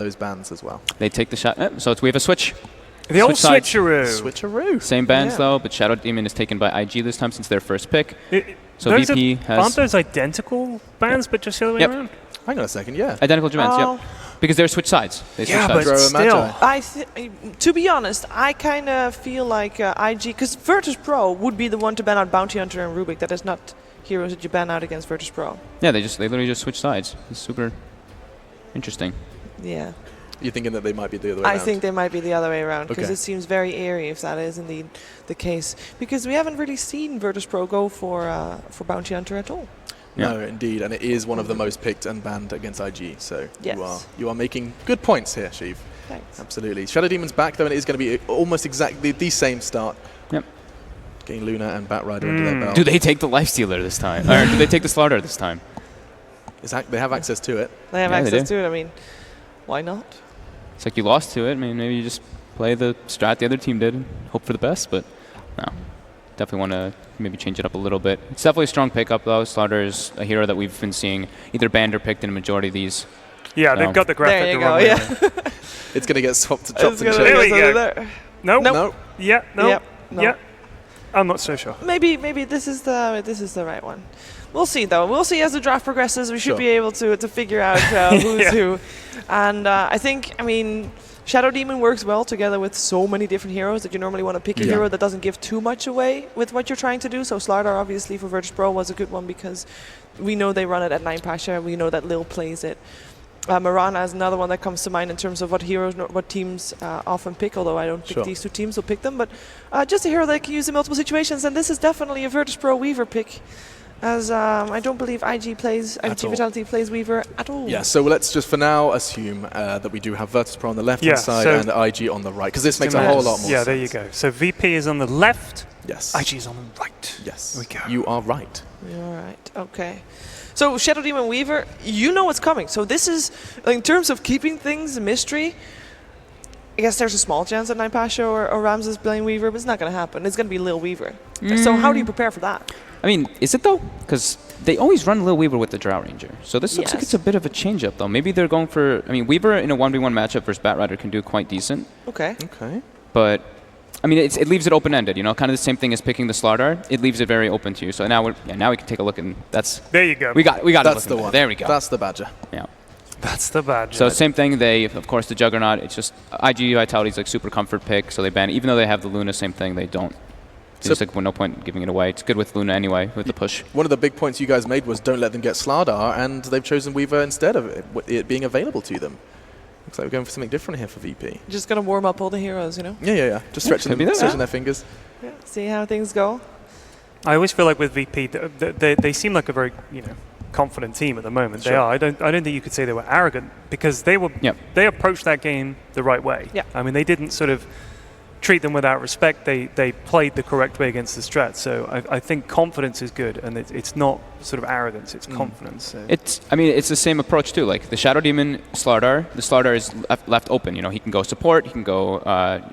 those bans as well. They take the shot. So it's we have a switch. The old side. switcheroo. Same bans though, but Shadow Demon is taken by IG this time since their first pick. So those VP has... Aren't those identical bans, but just the other way around? Hang on a second, yeah. Identical bans, yep. Because they're switch sides. They switch but sides. still. To be honest, I kind of feel like IG, because Virtus.pro would be the one to ban out Bounty Hunter and Rubik. That is not heroes that you ban out against Virtus.pro. Yeah, they literally just switch sides. It's super interesting. Yeah. You're thinking that they might be the other way around? I think they might be the other way around, because Okay. it seems very eerie if that is indeed the case. Because we haven't really seen Virtus.pro go for Bounty Hunter at all. No, indeed, and it is one of the most picked and banned against IG. So Yes. you are making good points here, Sheev. Thanks. Absolutely. Shadow Demon's back though, and it is going to be almost exactly the same start. Yep. Getting Luna and Batrider under their belt. Do they take the Lifestealer this time? Or do they take the Slaughter this time? They have access to it. They have Yeah, they access do. to it. I mean, why not? It's like you lost to it. I mean, maybe you just play the strat the other team did and hope for the best, but no. Definitely want to maybe change it up a little bit. It's definitely a strong pickup, though. Slaughter is a hero that we've been seeing either banned or picked in a majority of these. Yeah, they've got the graphic There you the wrong go, way yeah. around. It's going to get swapped to It's chopped and gonna There changed. we go go. there. Nope. No. Yeah, no. Yep, no. Yeah. I'm not so sure. Maybe this is the right one. We'll see though. We'll see as the draft progresses. We should Sure. be able to figure out who's who. And I think, I mean, Shadow Demon works well together with so many different heroes that you normally want to pick a Yeah. hero that doesn't give too much away with what you're trying to do. So Slardar obviously for Virtus.pro was a good one because we know they run it at 9 Pasha. We know that Lil plays it. Marana is another one that comes to mind in terms of what heroes, what teams often pick, although I don't think these two teams will pick them. But just a hero that can use in multiple situations, and this is definitely a Virtus.pro Weaver pick, as I don't believe IG.Vitality plays Weaver at all. Yeah, so let's just for now assume that we do have Virtus.pro on the left-hand side so and IG on the right, because this makes a whole lot more sense. Yeah, there you go. So VP is on the left, Yes. IG is on the right. Yes. There we go. You are right. All right. Okay. So Shadow Demon Weaver, you know what's coming. So this is, in terms of keeping things a mystery, I guess there's a small chance that 9 Pasha or Ramses playing Weaver, but it's not going to happen. It's going to be Lil Weaver. So how do you prepare for that? I mean, is it though? Because they always run Lil Weaver with the Drow Ranger. So this looks like Yes. it's a bit of a change-up, though. Maybe they're going for... I mean, Weaver in a 1v1 matchup versus Batrider can do quite decent. Okay. Okay. But, I mean, it leaves it open-ended, you know? Kind of the same thing as picking the Slaughter. It leaves it very open to you. So now now we can take a look, and that's... There you go. We got That's the one. There we go. That's the Badger. Yeah. That's the badge. So same thing, they, of course, the Juggernaut, it's just IG.Vitality is like super comfort pick, so they ban it. Even though they have the Luna, same thing, they don't. There's like no point in giving it away. It's good with Luna anyway, with the push. One of the big points you guys made was don't let them get Slardar, and they've chosen Weaver instead of it being available to them. Looks like we're going for something different here for VP. Just going to warm up all the heroes, you know? Yeah. Just stretching their fingers. Yeah. See how things go. I always feel like with VP, they seem like a very, confident team at the moment. Sure. They are. I don't think you could say they were arrogant because they they approached that game the right way. Yeah. I mean, they didn't sort of treat them without respect. They played the correct way against the strat. So I think confidence is good, and it's not sort of arrogance. It's confidence. So. I mean, it's the same approach too. Like the Shadow Demon Slardar, the Slardar is left open. You know, he can go support, he can go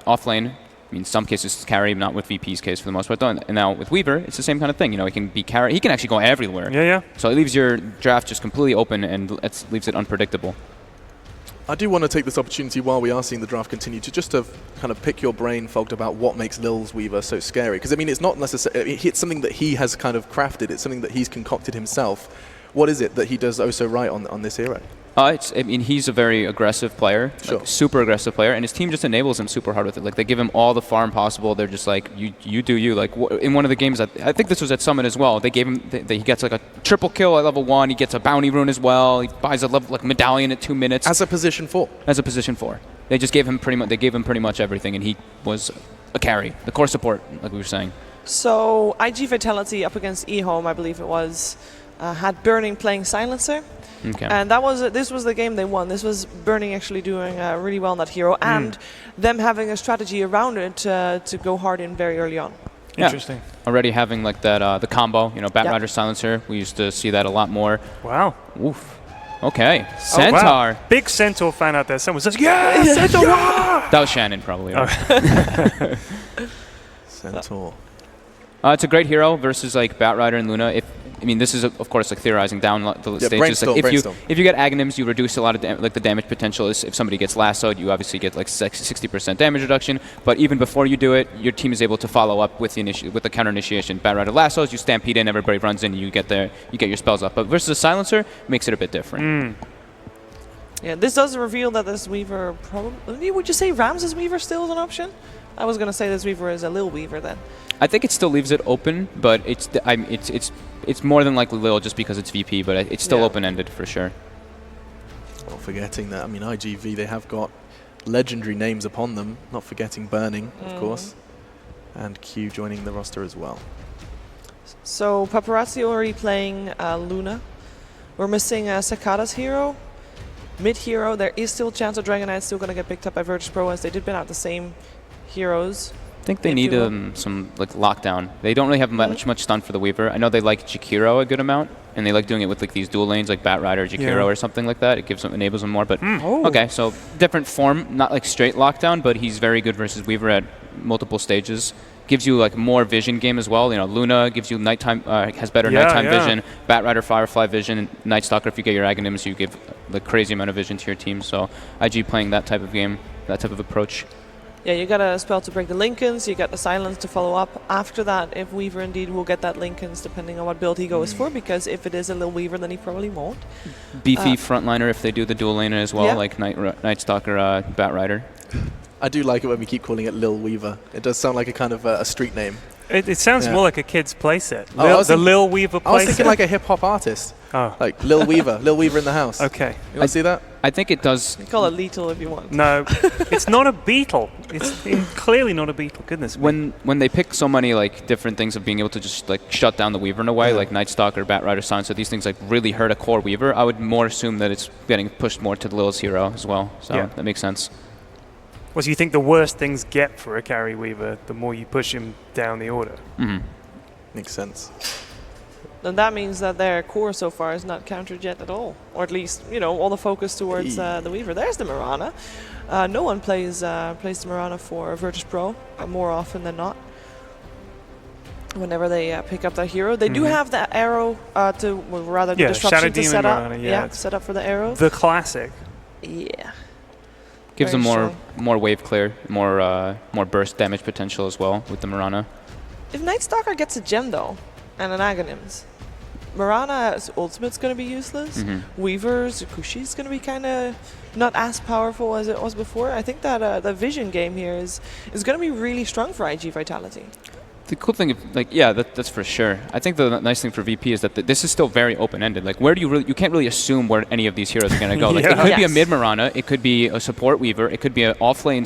off lane. I mean, in some cases carry, not with VP's case for the most part. And now with Weaver, it's the same kind of thing. You know, he can be carry. He can actually go everywhere. Yeah. So it leaves your draft just completely open and leaves it unpredictable. I do want to take this opportunity while we are seeing the draft continue to just to kind of pick your brain, Fogged, about what makes Lil's Weaver so scary. Because, I mean, it's not necessarily... It's something that he has kind of crafted. It's something that he's concocted himself. What is it that he does oh so right on this hero? I mean, he's a very aggressive player, Sure. like, super aggressive player, and his team just enables him super hard with it. Like, they give him all the farm possible. They're just like, you do you. Like, in one of the games, I think this was at Summit as well, they gave him, he gets like a triple kill at level 1, he gets a bounty rune as well, he buys a level, like medallion at 2 minutes. As a position 4? As a position 4. They just gave him pretty much everything, and he was a carry, the core support, like we were saying. So IG.Vitality up against eHome, I believe it was, had Burning playing Silencer. Okay. And this was the game they won. This was Burning actually doing really well on that hero, and them having a strategy around it to go hard in very early on. Yeah. Interesting. Already having like that, the combo, you know, Batrider Silencer, we used to see that a lot more. Wow. Oof. Okay. Centaur. Oh, wow. Big Centaur fan out there. Someone says, yeah, Centaur! Yeah! That was Shannon, probably. Right? Centaur. It's a great hero versus like Batrider and Luna. I mean, this is of course like theorizing down the stages. Brainstorm, Like brainstorm. if you get Aghanims, you reduce a lot of like the damage potential. If somebody gets lassoed, you obviously get like 60% damage reduction. But even before you do it, your team is able to follow up with the counter initiation. Batrider lassos, you stampede in, everybody runs in, you get your spells up. But versus a silencer makes it a bit different. Yeah, this does reveal that this Weaver probably. Would you say Ramses Weaver still is an option? I was going to say this Weaver is a Lil Weaver then. I think it still leaves it open, but it's more than likely Lil just because it's VP, but it's still open-ended for sure. Not forgetting that, I mean, IG.V, they have got legendary names upon them, not forgetting Burning, of course, and Q joining the roster as well. So Paparazzi already playing Luna. We're missing Sakata's hero. Mid-hero, there is still a chance of Dragon Knight still going to get picked up by Virtus.pro as they did ban out the same heroes. I think they need some like lockdown. They don't really have much stun for the Weaver. I know they like Jakiro a good amount, and they like doing it with like these dual lanes like Batrider, Jakiro, or something like that. It enables them more. But okay, so different form, not like straight lockdown, but he's very good versus Weaver at multiple stages. Gives you like more vision game as well. You know, Luna gives you nighttime, has better nighttime vision. Batrider, Firefly vision. Night Stalker, if you get your Aghanims, you give the crazy amount of vision to your team. So IG playing that type of game, that type of approach. Yeah, you got a spell to break the Lincolns, you got the Silence to follow up. After that, if Weaver indeed will get that Lincolns, depending on what build he goes for, because if it is a Lil Weaver, then he probably won't. Beefy frontliner if they do the dual laner as well, like Night Stalker, Batrider. I do like it when we keep calling it Lil Weaver. It does sound like a kind of a street name. It sounds more like a kid's playset. The Lil Weaver playset. I was thinking like a hip-hop artist. Like Lil Weaver. Lil Weaver in the house. Okay. You want to see that? I think it does. You call it lethal if you want. No, it's not a beetle. It's clearly not a beetle. Goodness me. When they pick so many like different things of being able to just like shut down the Weaver in a way, like Night Stalker, Batrider, Silence, so these things like really hurt a core Weaver, I would more assume that it's getting pushed more to the Lil's hero as well. So that makes sense. Well, so you think the worse things get for a carry Weaver, the more you push him down the order? Makes sense. And that means that their core so far is not countered yet at all. Or at least, you know, all the focus towards the Weaver. There's the Mirana. No one plays the Mirana for Virtus.pro more often than not. Whenever they pick up that hero. They do have the arrow the disruption to set up. Mirana, set up for the arrow. The classic. Yeah. Gives Very them more wave clear, more burst damage potential as well with the Mirana. If Night Stalker gets a gem though, and an Aghanims, Mirana's ultimate's going to be useless. Weaver's Kushi's going to be kind of not as powerful as it was before. I think that the vision game here is going to be really strong for IG.Vitality. The cool thing, that's for sure. I think the nice thing for VP is that this is still very open-ended. Like, where do you can't really assume where any of these heroes are going to go. Like, it could be a mid Mirana, it could be a support Weaver, it could be an off-lane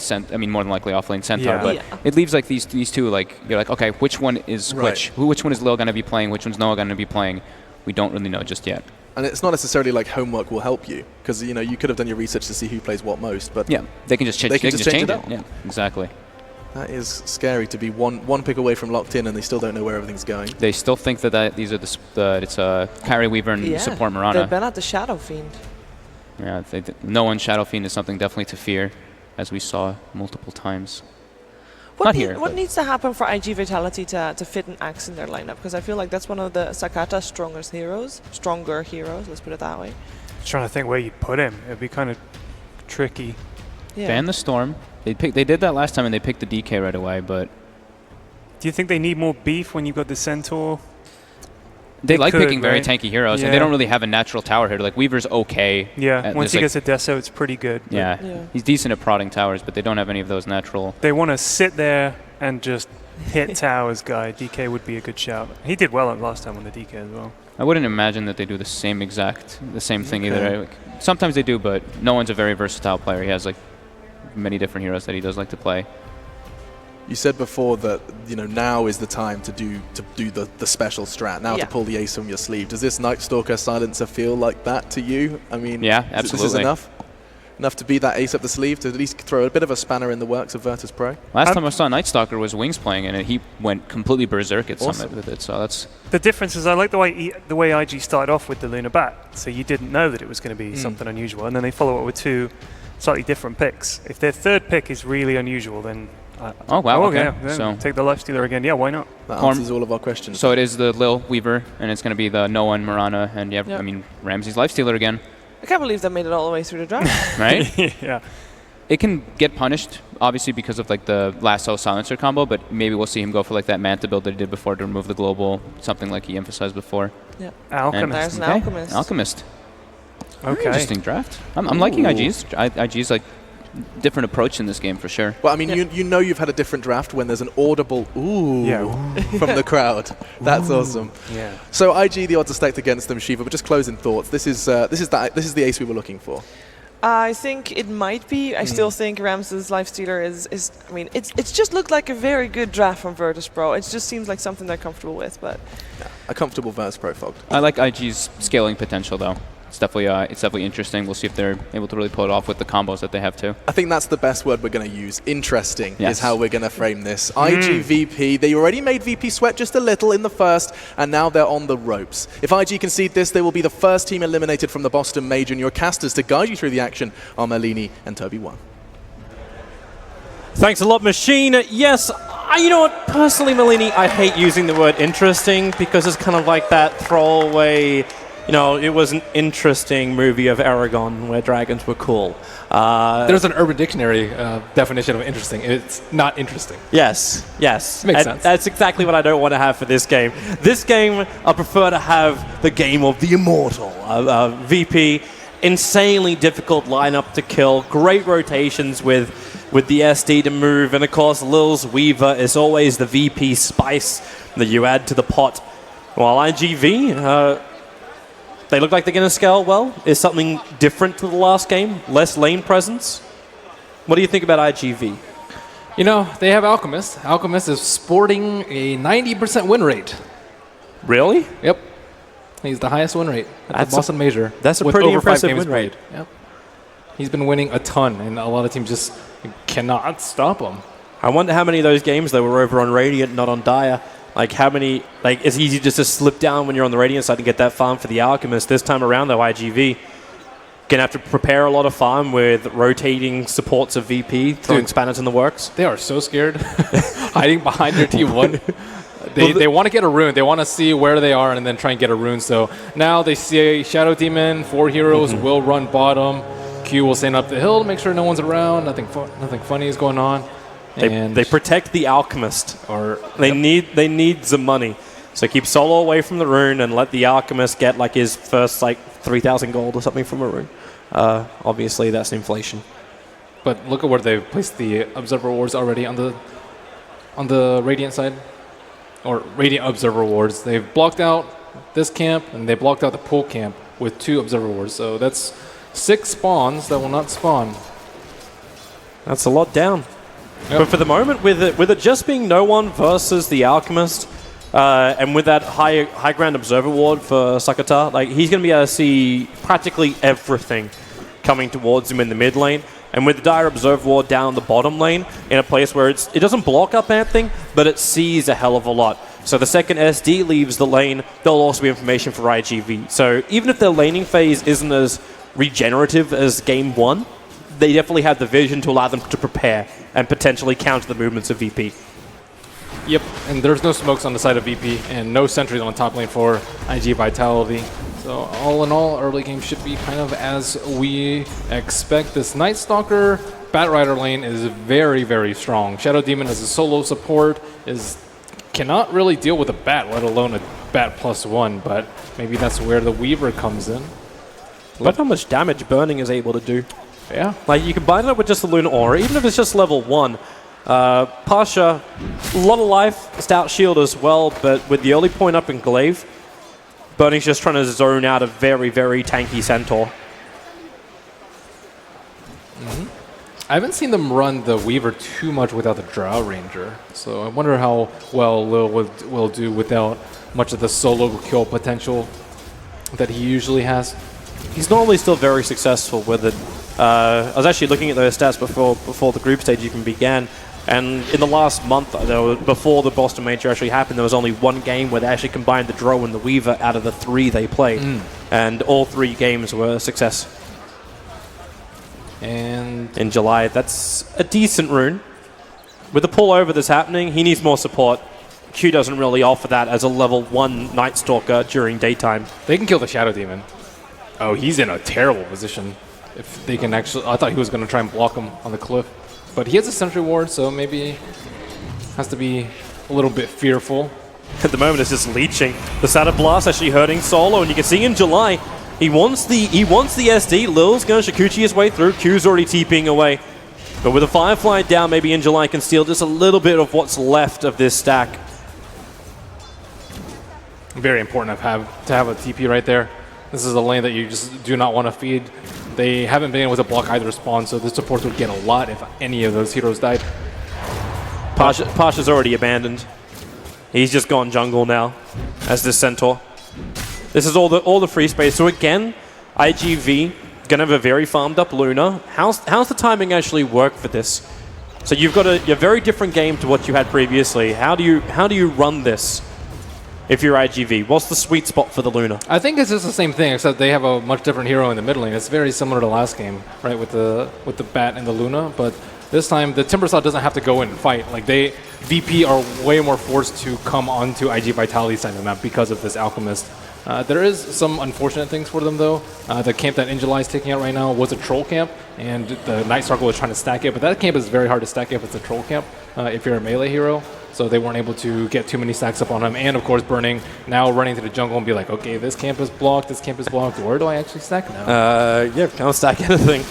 more than likely off-lane Centaur. But it leaves like these two like you're like, okay, which one is which? Which one is Lil going to be playing? Which one's Noah going to be playing? We don't really know just yet. And it's not necessarily like homework will help you, because you know you could have done your research to see who plays what most. But they can just change it. Up. Yeah, exactly. That is scary to be one pick away from locked in, and they still don't know where everything's going. They still think that these are it's a carry Weaver and support Mirana. They've been at the Shadow Fiend. Yeah, no one Shadow Fiend is something definitely to fear, as we saw multiple times. What needs to happen for IG.Vitality to fit an Axe in their lineup? Because I feel like that's one of the Sakata's stronger heroes. Let's put it that way. Trying to think where you'd put him. It'd be kind of tricky. Yeah. Ban the Storm. They did that last time and they picked the DK right away, but... Do you think they need more beef when you've got the Centaur? They like picking very tanky heroes, and they don't really have a natural tower here. Like, Weaver's okay. Yeah, once he gets a Deso, it's pretty good. Yeah, he's decent at prodding towers, but they don't have any of those natural... They want to sit there and just hit towers guy. DK would be a good shout. He did well last time on the DK as well. I wouldn't imagine that they do the same thing either. Like, sometimes they do, but no one's a very versatile player. He has, like, many different heroes that he does like to play. You said before that now is the time to do the special strat. Now to pull the ace from your sleeve. Does this Night Stalker Silencer feel like that to you? I mean, absolutely. This is enough to be that ace up the sleeve to at least throw a bit of a spanner in the works of Virtus.pro. Last time I saw Night Stalker was Wings playing, and he went completely berserk at Summit with it. So that's the difference. Is I like the way IG started off with the Luna Bat. So you didn't know that it was going to be something unusual, and then they follow it with two slightly different picks. If their third pick is really unusual, then Oh, wow, okay. Yeah. So Take the lifestealer again. Yeah, why not? That answers all of our questions. So it is the Lil Weaver, and it's going to be the Noah and Marana, and Yep. I mean, Ramsey's lifestealer again, I can't believe they made it all the way through the draft. right? Yeah. It can get punished, obviously, because of like the lasso silencer combo, but maybe we'll see him go for like that Manta build that he did before to remove the global, something like he emphasized before. Yeah. Alchemist. There's an Okay, Alchemist. Alchemist. Okay. Interesting draft. I'm liking Ooh. IG's like different approach in this game for sure. Well, I mean, you know you've had a different draft when there's an audible ooh from the crowd. That's awesome. Yeah. So IG, the odds are stacked against them, Shiva. But just closing thoughts. This is the ace we were looking for. I think it might be. I still think Rams's Lifestealer is. I mean, it's just looked like a very good draft from Virtus.pro. It just seems like something they're comfortable with. But A comfortable Virtus.pro fogged. I like IG's scaling potential though. It's definitely interesting. We'll see if they're able to really pull it off with the combos that they have too. I think that's the best word we're going to use. Interesting Yes. is how we're going to frame this. IG.VP, they already made VP sweat just a little in the first, and now they're on the ropes. If IG concede this, they will be the first team eliminated from the Boston Major, and your casters to guide you through the action are Merlini and Toby1. Thanks a lot, Machine. Yes, you know what? Personally, Merlini, I hate using the word interesting because it's kind of like that throwaway. You know, it was an interesting movie of Aragon where dragons were cool. There's an Urban Dictionary definition of interesting. It's not interesting. Yes. Makes sense. That's exactly what I don't want to have for this game. This game, I prefer to have the game of the immortal. VP, insanely difficult lineup to kill, great rotations with the SD to move, and of course, Lil's Weaver is always the VP spice that you add to the pot. While IG.V, they look like they're going to scale well. Is something different to the last game? Less lane presence? What do you think about IG.V? You know, they have Alchemist. Alchemist is sporting a 90% win rate. Really? Yep. He's the highest win rate at That's the Boston Major. that's a with pretty over 5 impressive games win rate. played. Yep. He's been winning a ton, and a lot of teams just cannot stop him. I wonder how many of those games that were over on Radiant, not on Dire. Like how many, like it's easy just to slip down when you're on the Radiant side and get that farm for the Alchemist. This time around though, IG.V gonna have to prepare a lot of farm with rotating supports of VP, throwing spanners in the works. They are so scared, hiding behind their T1. They want to get a rune. They want to see where they are and then try and get a rune. So now they see Shadow Demon, 4 heroes will run bottom. Q will stand up the hill to make sure no one's around. Nothing funny is going on. They protect the Alchemist, or they need the money. So keep Solo away from the rune and let the Alchemist get like his first like 3,000 gold or something from a rune. Obviously, that's inflation. But look at where they've placed the Observer Wards already on the Radiant side, or Radiant Observer Wards. They've blocked out this camp and they blocked out the pool camp with 2 Observer Wards. So that's 6 spawns that will not spawn. That's a lot down. Yep. But for the moment, with it just being no one versus the Alchemist, and with that high ground Observer Ward for Sakata, like he's going to be able to see practically everything coming towards him in the mid lane. And with the Dire Observer Ward down the bottom lane, in a place where it doesn't block up anything, but it sees a hell of a lot. So the second SD leaves the lane, there'll also be information for IG.V. So even if their laning phase isn't as regenerative as Game 1, they definitely have the vision to allow them to prepare and potentially counter the movements of VP. Yep, and there's no smokes on the side of VP and no sentries on top lane for IG.Vitality. So all in all, early game should be kind of as we expect. This Night Stalker Batrider lane is very, very strong. Shadow Demon as a solo support cannot really deal with a bat, let alone a bat +1, but maybe that's where the Weaver comes in. But how much damage Burning is able to do. Yeah. Like, you combine it with just the Lunar Aura, even if it's just level 1. Pasha, a lot of life, Stout Shield as well, but with the early point up in Glaive, Burning's just trying to zone out a very, very tanky Centaur. I haven't seen them run the Weaver too much without the Drow Ranger, so I wonder how well Lil will do without much of the solo kill potential that he usually has. He's normally still very successful with it. I was actually looking at those stats before the group stage even began, and in the last month, before the Boston Major actually happened, there was only 1 game where they actually combined the Drow and the Weaver out of the 3 they played, and all 3 games were a success. And in July, that's a decent rune. With the pull over that's happening, he needs more support. Q doesn't really offer that as a level 1 Night Stalker during daytime. They can kill the Shadow Demon. Oh, he's in a terrible position. If they can actually... I thought he was going to try and block him on the cliff. But he has a Sentry Ward, so maybe has to be a little bit fearful. At the moment, it's just leeching. The Saturn Blast actually hurting Solo, and you can see in July, he wants the SD. Lil's going to Shikuchi his way through. Q's already TPing away. But with a Firefly down, maybe in July can steal just a little bit of what's left of this stack. Very important to have a TP right there. This is a lane that you just do not want to feed. They haven't been able to block either spawn, so the supports would get a lot if any of those heroes died. Pasha's already abandoned. He's just gone jungle now as this Centaur. This is all the free space. So again, IG.V gonna have a very farmed up Luna. How's the timing actually work for this? So you've got a very different game to what you had previously. How do you run this? If you're IG.V, what's the sweet spot for the Luna? I think it's just the same thing, except they have a much different hero in the mid lane. It's very similar to last game, right, with the Bat and the Luna, but this time the Timbersaw doesn't have to go in and fight. Like VP are way more forced to come onto IG.Vitality side of the map because of this Alchemist. There is some unfortunate things for them though. The camp that Injuly is taking out right now was a troll camp, and the Night Stalker was trying to stack it, but that camp is very hard to stack if it's a troll camp, if you're a melee hero. So they weren't able to get too many stacks up on him. And of course, Burning now running to the jungle and be like, okay, this camp is blocked, this camp is blocked. Where do I actually stack now? Yeah, can't stack anything.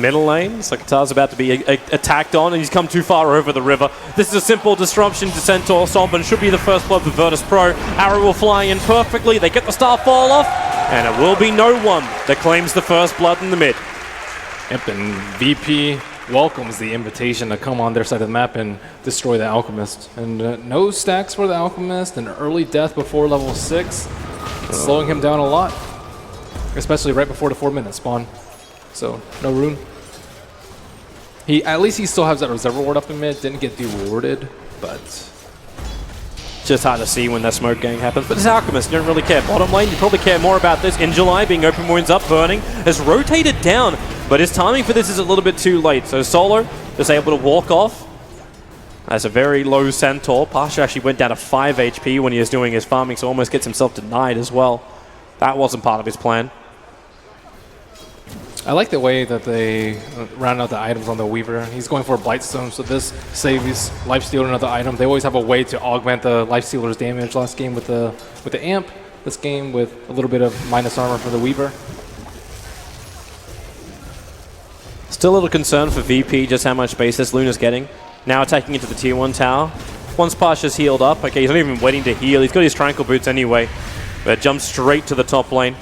Middle lane, Sakata's about to be attacked on, and he's come too far over the river. This is a simple disruption to Centaur. Solvin should be the first blood for Virtus.pro. Arrow will fly in perfectly. They get the Starfall off, and it will be no one that claims the first blood in the mid. Yep, and VP welcomes the invitation to come on their side of the map and destroy the Alchemist. And no stacks for the Alchemist, an early death before level 6, slowing him down a lot, especially right before the 4-minute spawn. So, no rune. At least he still has that Reservoir Ward up in mid, didn't get rewarded, but... Just hard to see when that smoke gang happens. But this Alchemist, you don't really care. Bottom lane, you probably care more about this. In July, being open wounds up, Burning has rotated down, but his timing for this is a little bit too late. So Solo is able to walk off. That's a very low Centaur. Pasha actually went down to 5 HP when he was doing his farming, so almost gets himself denied as well. That wasn't part of his plan. I like the way that they round out the items on the Weaver. He's going for a Blightstone, so this saves Lifestealer another item. They always have a way to augment the Lifestealer's damage. Last game with the Amp, this game with a little bit of minus armor for the Weaver. Still a little concern for VP just how much space this Luna's getting. Now attacking into the tier 1 tower. Once Pasha's healed up, okay, he's not even waiting to heal. He's got his Tranquil Boots anyway, but jumps straight to the top lane.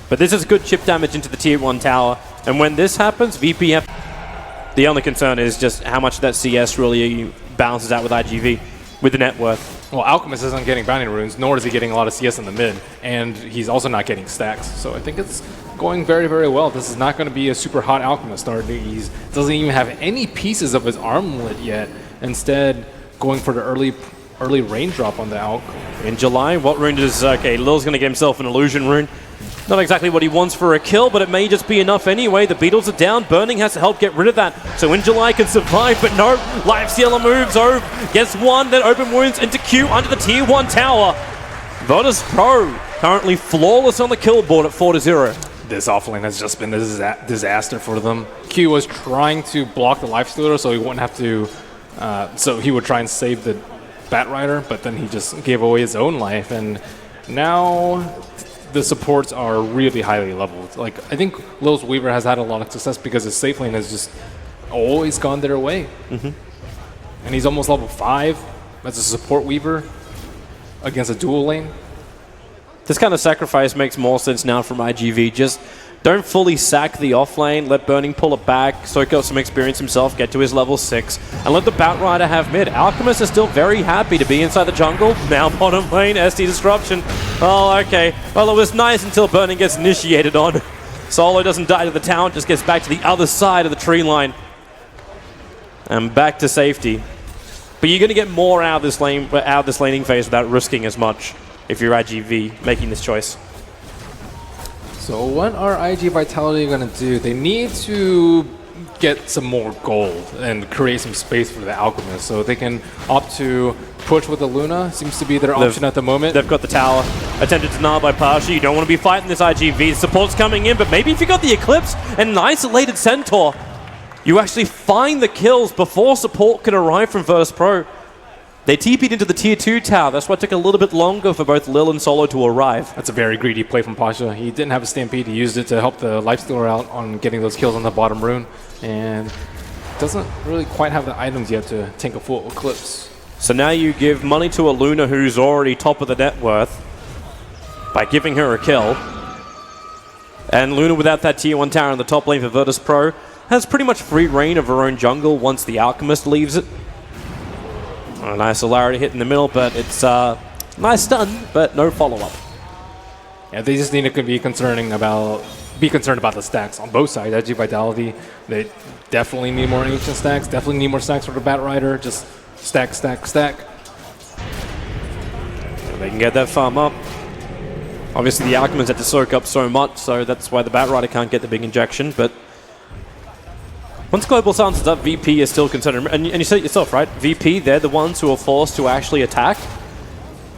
But this is good chip damage into the tier 1 tower. And when this happens, VP have... The only concern is just how much that CS really balances out with IG.V, with the net worth. Well, Alchemist isn't getting bounty runes, nor is he getting a lot of CS in the mid. And he's also not getting stacks. So I think it's going very, very well. This is not going to be a super hot Alchemist start. He doesn't even have any pieces of his armlet yet. Instead, going for the early raindrop on the Alch. In July, what rune does... Okay, Lil's going to get himself an Illusion rune. Not exactly what he wants for a kill, but it may just be enough anyway. The Beatles are down. Burning has to help get rid of that. So In July can survive, but no. Lifestealer moves over. Gets one, then open wounds into Q under the tier 1 tower. Virtus.pro currently flawless on the kill board at 4-0. This offlane has just been a disaster for them. Q was trying to block the Lifestealer so he wouldn't have to... so he would try and save the Bat Rider, but then he just gave away his own life. And now... the supports are really highly leveled. Like, I think Lil's Weaver has had a lot of success because his safe lane has just always gone their way. And he's almost level 5 as a support Weaver against a dual lane. This kind of sacrifice makes more sense now from IG.V. Just don't fully sack the offlane, let Burning pull it back, soak up some experience himself, get to his level 6, and let the Bat Rider have mid. Alchemist is still very happy to be inside the jungle. Now bottom lane, SD Disruption. Oh, okay. Well, it was nice until Burning gets initiated on. Solo doesn't die to the town, just gets back to the other side of the tree line. And back to safety. But you're going to get more out of this laning phase without risking as much if you're IG.V making this choice. So what are IG.Vitality going to do? They need to get some more gold and create some space for the Alchemist. So they can opt to push with the Luna. Seems to be their option at the moment. They've got the tower. Attempted denial by Pasha. You don't want to be fighting this IG.V. Support's coming in, but maybe if you got the Eclipse and an isolated Centaur, you actually find the kills before support can arrive from Virtus.pro. They TP'd into the tier 2 tower. That's why it took a little bit longer for both Lil and Solo to arrive. That's a very greedy play from Pasha. He didn't have a Stampede. He used it to help the Lifestealer out on getting those kills on the bottom rune. And doesn't really quite have the items yet to tank a full Eclipse. So now you give money to a Luna who's already top of the net worth by giving her a kill. And Luna, without that tier 1 tower in the top lane for Virtus.pro, has pretty much free reign of her own jungle once the Alchemist leaves it. A nice Solarity hit in the middle, but it's nice stun, but no follow-up. Yeah, they just need to be concerned about the stacks on both sides. IG.Vitality, they definitely need more ancient stacks, definitely need more stacks for the Bat Rider. Just stack, stack, stack. And they can get that farm up. Obviously, the Alchemist had to soak up so much, so that's why the Bat Rider can't get the big injection, but once Global Silence is up, VP is still concerned. And you said it yourself, right? VP, they're the ones who are forced to actually attack.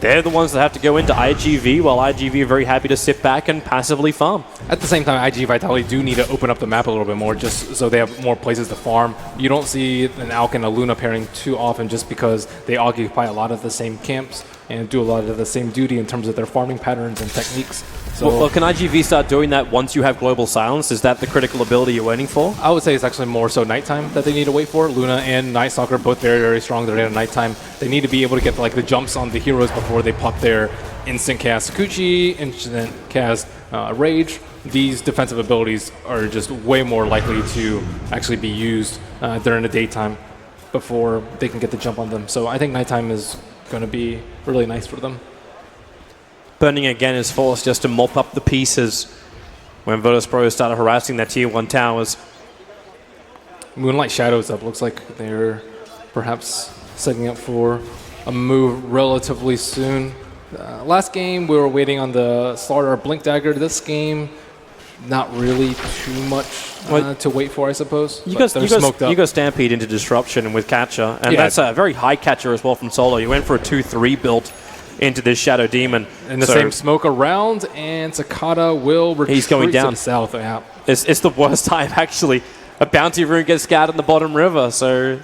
They're the ones that have to go into IG.V, while IG.V are very happy to sit back and passively farm. At the same time, IG.Vitality do need to open up the map a little bit more just so they have more places to farm. You don't see an Alk and a Luna pairing too often just because they occupy a lot of the same camps and do a lot of the same duty in terms of their farming patterns and techniques. So well, can IG.V start doing that once you have Global Silence? Is that the critical ability you're waiting for? I would say it's actually more so nighttime that they need to wait for. Luna and Night Stalker both very, very strong. They're in nighttime. They need to be able to get like the jumps on the heroes before they pop their instant cast Sakuchi, instant cast Rage. These defensive abilities are just way more likely to actually be used during the daytime before they can get the jump on them. So I think nighttime is going to be really nice for them. Burning again is forced just to mop up the pieces when Virtus.pro started harassing their tier 1 towers. Moonlight Shadows up. Looks like they're perhaps setting up for a move relatively soon. Last game, we were waiting on the starter Blink Dagger. This game, not really too much to wait for, I suppose. You got Stampede into Disruption with Catcher, and that's a very high Catcher as well from Solo. You went for a 2-3 build into this Shadow Demon. And the same smoke around, and Sakata will retreat he's going down to the south. Yeah. It's the worst time, actually. A Bounty Rune gets scattered in the bottom river, so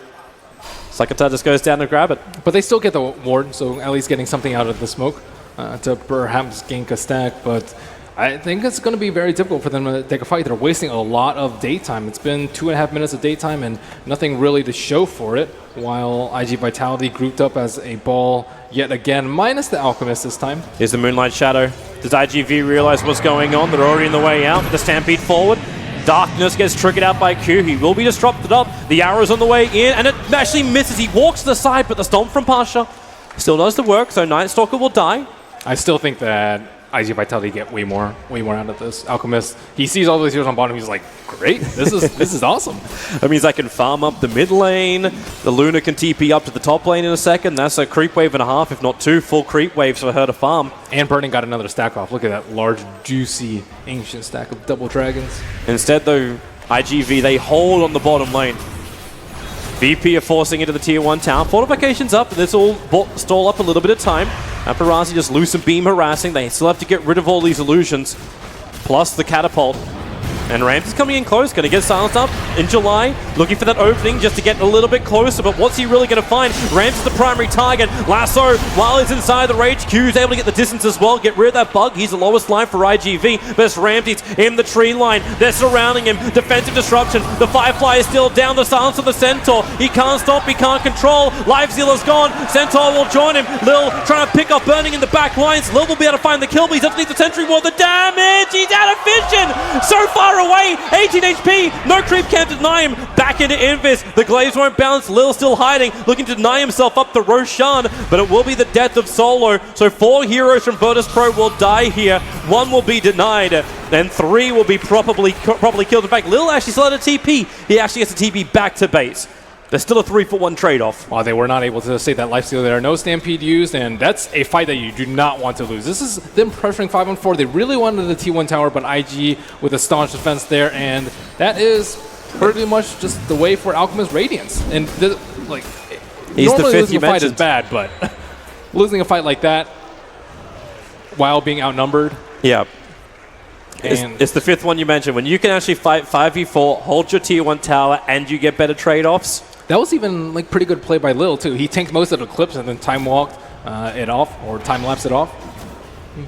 Sakata just goes down to grab it. But they still get the ward, so at least getting something out of the smoke to perhaps gank a stack. But I think it's going to be very difficult for them to take a fight. They're wasting a lot of daytime. It's been 2.5 minutes of daytime and nothing really to show for it, while IG.Vitality grouped up as a ball yet again, minus the Alchemist this time. Here's the Moonlight Shadow. Does IG.V realize what's going on? They're already in the way out. The Stampede forward. Darkness gets triggered out by Q. He will be disrupted up. The arrow's on the way in, and it actually misses. He walks to the side, but the Stomp from Pasha still does the work, so Night Stalker will die. I still think that IG.Vitality get way more out of this. Alchemist, he sees all those heroes on bottom, he's like, great, this is awesome. That means I can farm up the mid lane. The Luna can TP up to the top lane in a second. That's a creep wave and a half, if not 2 full creep waves for her to farm. And Burning got another stack off. Look at that large, juicy, ancient stack of double dragons. Instead, though, IG.V, they hold on the bottom lane. VP are forcing into the tier 1 tower. Fortifications up, and this will stall up a little bit of time. Paparazzi just loose and beam harassing. They still have to get rid of all these illusions, plus the catapult. And Rams is coming in close, going to get silenced up in July, looking for that opening just to get a little bit closer, but what's he really going to find? Rams is the primary target. Lasso, while he's inside the Rage, Q is able to get the distance as well, get rid of that bug. He's the lowest line for IG.V, but it's Ramsey's in the tree line. They're surrounding him. Defensive disruption. The Firefly is still down. The silence of the Centaur. He can't stop, he can't control. Life Zealer's gone. Centaur will join him. Lil trying to pick up Burning in the back lines. Lil will be able to find the kill, but he's underneath the Sentry Ward. The damage! He's out of vision! So far away, 18 HP, no creep can't deny him, back into Invis, the Glaives won't bounce, Lil still hiding, looking to deny himself up to Roshan, but it will be the death of Solo, so 4 heroes from Virtus.pro will die here, 1 will be denied, and 3 will be probably killed. In fact, Lil actually still had a TP, he actually gets a TP back to base. There's still a 3-for-1 trade-off. Well, they were not able to save that lifesteal there. No Stampede used, and that's a fight that you do not want to lose. This is them pressuring 5-on-4. They really wanted the T1 tower, but IG with a staunch defense there, and that is pretty much just the way for Alchemist Radiance. And like, He's the normally fifth losing you a fight is mentioned. bad, but losing a fight like that while being outnumbered. Yeah. And It's the fifth one you mentioned. When you can actually fight 5v4, hold your tier 1 tower, and you get better trade-offs. that was even like pretty good play by Lil too. He tanked most of the clips and then time walked it off or time lapsed it off.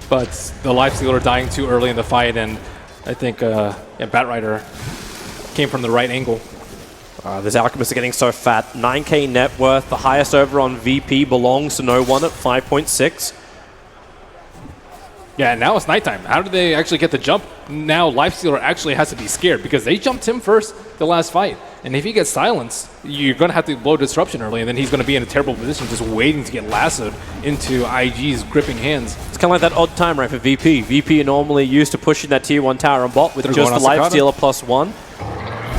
But the Lifestealer dying too early in the fight, and I think Batrider came from the right angle. This Alchemist are getting so fat. 9k net worth, the highest over on VP belongs to no one at 5.6. Yeah, and now it's nighttime. How did they actually get the jump? Now Lifestealer actually has to be scared because they jumped him first the last fight. And if he gets silenced, you're going to have to blow Disruption early, and then he's going to be in a terrible position just waiting to get lassoed into iG's gripping hands. It's kind of like that odd time right for VP. VP are normally used to pushing that tier 1 tower on bot with They're just the going on Lifestealer +1.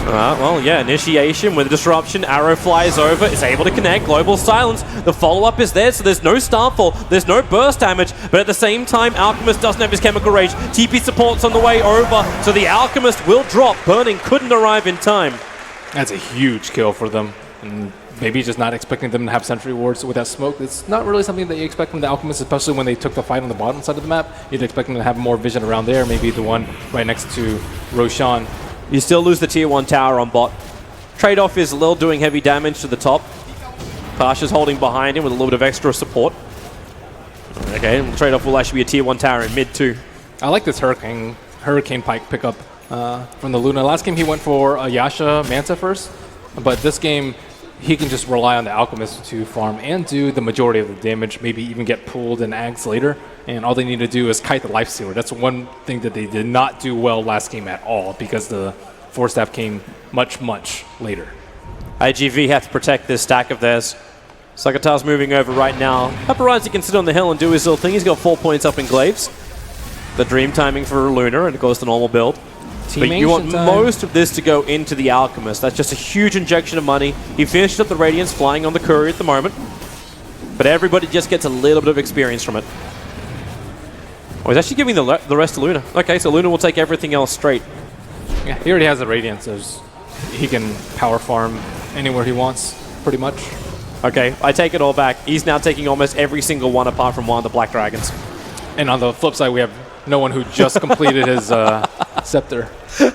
Well, yeah, initiation with Disruption. Arrow flies over, is able to connect. Global Silence. The follow-up is there, so there's no Starfall. There's no burst damage, but at the same time, Alchemist doesn't have his Chemical Rage. TP support's on the way over, so the Alchemist will drop. Burning couldn't arrive in time. That's a huge kill for them. And maybe just not expecting them to have sentry wards with that smoke. It's not really something that you expect from the Alchemist, especially when they took the fight on the bottom side of the map. You'd expect them to have more vision around there, maybe the one right next to Roshan. You still lose the tier 1 tower on bot. Trade-off is Lil doing heavy damage to the top. Pasha's holding behind him with a little bit of extra support. Okay, and the trade-off will actually be a tier 1 tower in mid too. I like this Hurricane Pike pickup from the Luna. Last game he went for a Yasha Manta first, but this game he can just rely on the Alchemist to farm and do the majority of the damage, maybe even get pulled and Ags later. And all they need to do is kite the Lifestealer. That's one thing that they did not do well last game at all because the Force Staff came much, much later. IG.V have to protect this stack of theirs. Sakatar's moving over right now. Paparazzi can sit on the hill and do his little thing. He's got 4 points up in Glaives. The dream timing for Luna, and of course the normal build. But you want most of this to go into the Alchemist. That's just a huge injection of money. He finished up the Radiance flying on the Courier at the moment. But everybody just gets a little bit of experience from it. Oh, he's actually giving the rest to Luna. Okay, so Luna will take everything else straight. Yeah, he already has the Radiance. So he can power farm anywhere he wants, pretty much. Okay, I take it all back. He's now taking almost every single one apart from one of the Black Dragons. And on the flip side, we have no one who just completed his Scepter.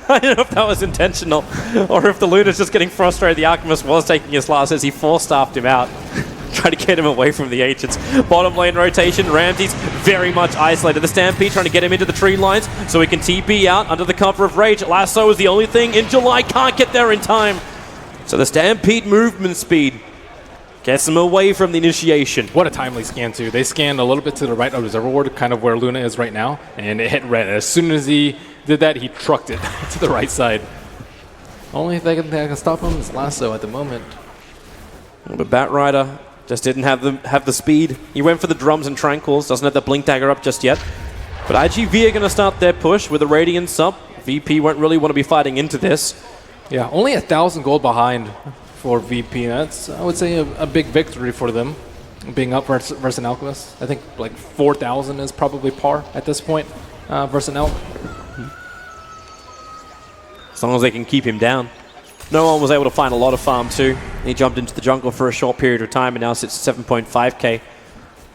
I don't know if that was intentional or if the Luna's just getting frustrated. The Alchemist was taking his last as he force-staffed him out. Trying to get him away from the Ancients. Bottom lane rotation, Ramsey's very much isolated. The Stampede trying to get him into the tree lines so he can TP out under the cover of Rage. Lasso is the only thing in July, can't get there in time. So the Stampede movement speed gets him away from the initiation. What a timely scan, too. They scanned a little bit to the right of Observer Ward, kind of where Luna is right now, and it hit red. As soon as he did that, he trucked it to the right side. Only thing that can stop him is Lasso at the moment. But Batrider just didn't have the speed. He went for the drums and tranquils, doesn't have the blink dagger up just yet. But IG.V are going to start their push with the Radiance up. VP won't really want to be fighting into this. Yeah, only 1,000 gold behind for VP. That's, I would say, a big victory for them, being up versus an Alchemist. I think like 4,000 is probably par at this point versus an Alch. As long as they can keep him down. No one was able to find a lot of farm too. He jumped into the jungle for a short period of time and now sits at 7.5k.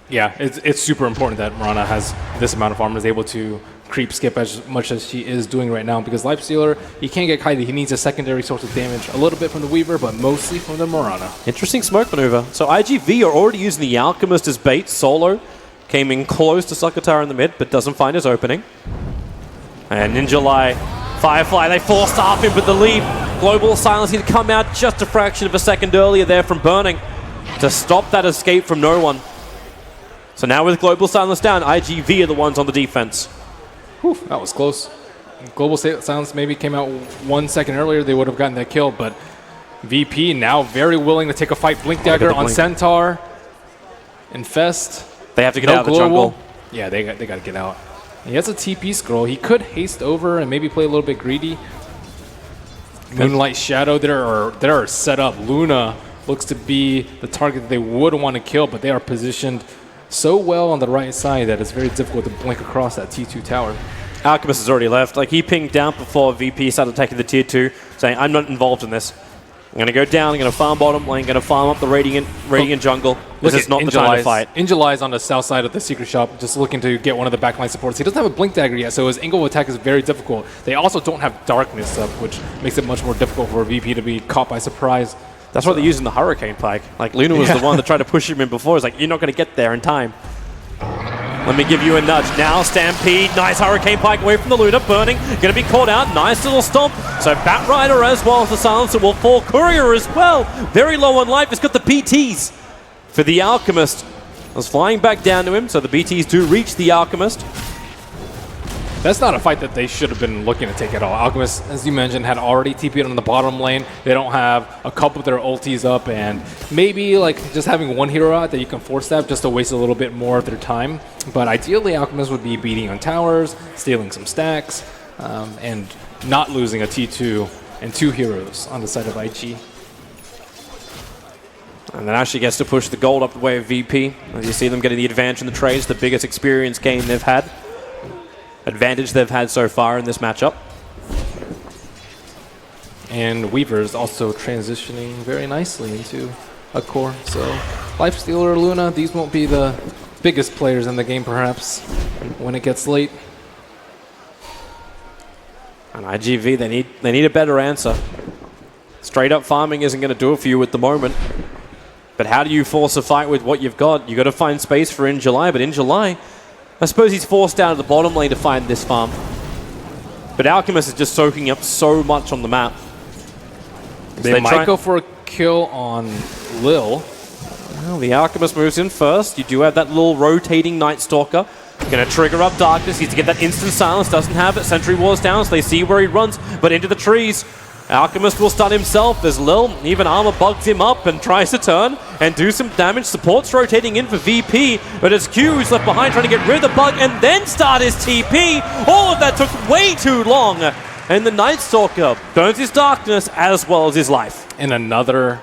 Yeah, it's super important that Mirana has this amount of farm and is able to creep skip as much as she is doing right now, because Lifestealer, he can't get kited. He needs a secondary source of damage, a little bit from the Weaver, but mostly from the Mirana. Interesting smoke maneuver. So IG.V are already using the Alchemist as bait. Solo came in close to Sakatar in the mid, but doesn't find his opening. And in July, Firefly, they force-staff him with the lead. Global Silence, he'd come out just a fraction of a second earlier there from Burning to stop that escape from no one. So now with Global Silence down, IG.V are the ones on the defense. Whew, that was close. Global Silence maybe came out 1 second earlier, they would have gotten that kill, but VP now very willing to take a fight. Blink Dagger on Centaur. Infest. They have to get out of the jungle. Yeah, they got to get out. He has a TP scroll. He could haste over and maybe play a little bit greedy. Moonlight Shadow there are set up. Luna looks to be the target that they would want to kill, but they are positioned so well on the right side that it's very difficult to blink across that T2 tower. Alchemist has already left. Like, he pinged down before VP started taking the tier 2, saying, I'm not involved in this. I'm going to go down, I'm going to farm bottom lane, going to farm up the Radiant jungle. This is not the time to fight. Injuly is on the south side of the secret shop, just looking to get one of the backline supports. He doesn't have a Blink Dagger yet, so his angle of attack is very difficult. They also don't have Darkness up, which makes it much more difficult for VP to be caught by surprise. That's why they're using the Hurricane Pike. Like, Luna was the one that tried to push him in before. It's like, you're not going to get there in time. Let me give you a nudge. Now, Stampede. Nice Hurricane Pike away from the Luna. Burning. Going to be caught out. Nice little stomp. So Bat Rider as well as the Silencer will fall. Courier as well. Very low on life. It's got the PTs for the Alchemist. Was flying back down to him. So the BTs do reach the Alchemist. That's not a fight that they should have been looking to take at all. Alchemist, as you mentioned, had already TP'd on the bottom lane. They don't have a couple of their ultis up, and maybe like just having one hero out that you can force stab just to waste a little bit more of their time. But ideally, Alchemist would be beating on towers, stealing some stacks, and not losing a T2 and 2 heroes on the side of IG. And then actually gets to push the gold up the way of VP. As you see them getting the advantage in the trades, the biggest experience gain they've had. Advantage they've had so far in this matchup. And Weaver is also transitioning very nicely into a core. So Lifestealer, Luna, these won't be the biggest players in the game perhaps when it gets late. And IG.V, they need a better answer. Straight up farming isn't going to do it for you at the moment. But how do you force a fight with what you've got? You've got to find space for Injuly, but Injuly, I suppose he's forced down to the bottom lane to find this farm. But Alchemist is just soaking up so much on the map. They might go for a kill on Lil. Well, the Alchemist moves in first. You do have that little rotating Night Stalker. Going to trigger up Darkness. He's to get that instant silence. Doesn't have it. Sentry Ward's down, so they see where he runs, but into the trees. Alchemist will stun himself as Lil even armor bugs him up and tries to turn and do some damage. Support's rotating in for VP, but it's Q who's left behind trying to get rid of the bug and then start his TP. All of that took way too long. And the Night Stalker burns his darkness as well as his life. And another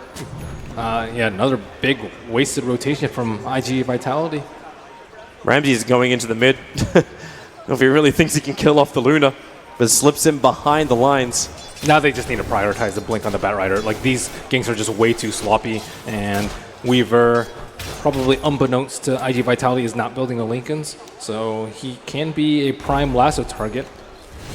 big wasted rotation from IG.Vitality. Ramsey's going into the mid. If he really thinks he can kill off the Luna, but slips him behind the lines. Now they just need to prioritize the blink on the Bat Rider. Like, these ganks are just way too sloppy, and Weaver, probably unbeknownst to IG.Vitality, is not building the Lincolns, so he can be a prime lasso target.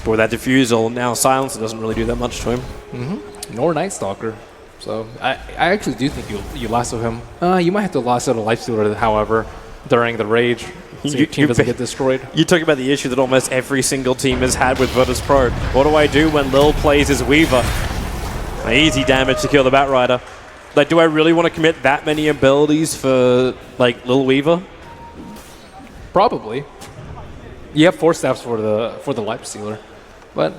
But with that diffusal, now Silencer doesn't really do that much to him. Nor Night Stalker. So I actually do think you lasso him. You might have to lasso the Lifestealer, however, during the Rage, so your team doesn't get destroyed. You talk about the issue that almost every single team has had with Virtus.pro. What do I do when Lil plays as Weaver? Easy damage to kill the Bat Rider. Like, do I really want to commit that many abilities for, like, Lil Weaver? Probably. You have 4 staffs for the Lifestealer, but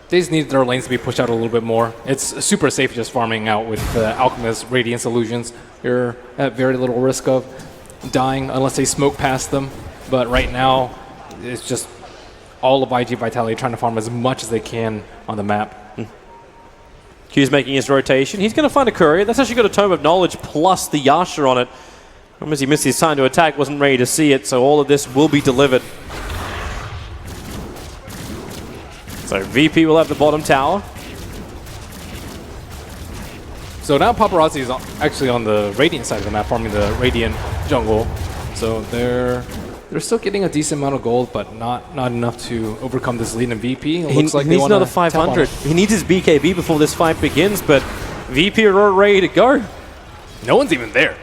they just need their lanes to be pushed out a little bit more. It's super safe just farming out with Alchemist, Radiance Illusions. You're at very little risk of dying unless they smoke past them, but right now it's just all of IG.Vitality trying to farm as much as they can on the map. Q's making his rotation. He's going to find a courier. That's actually got a Tome of Knowledge plus the Yasha on it. As he missed his time to attack, wasn't ready to see it, so all of this will be delivered. So VP will have the bottom tower. So now Paparazzi is actually on the Radiant side of the map, farming the Radiant jungle. So they're still getting a decent amount of gold, but not enough to overcome this lead in VP. It looks like he needs another 500. He needs his BKB before this fight begins, but VP are ready to go. No one's even there.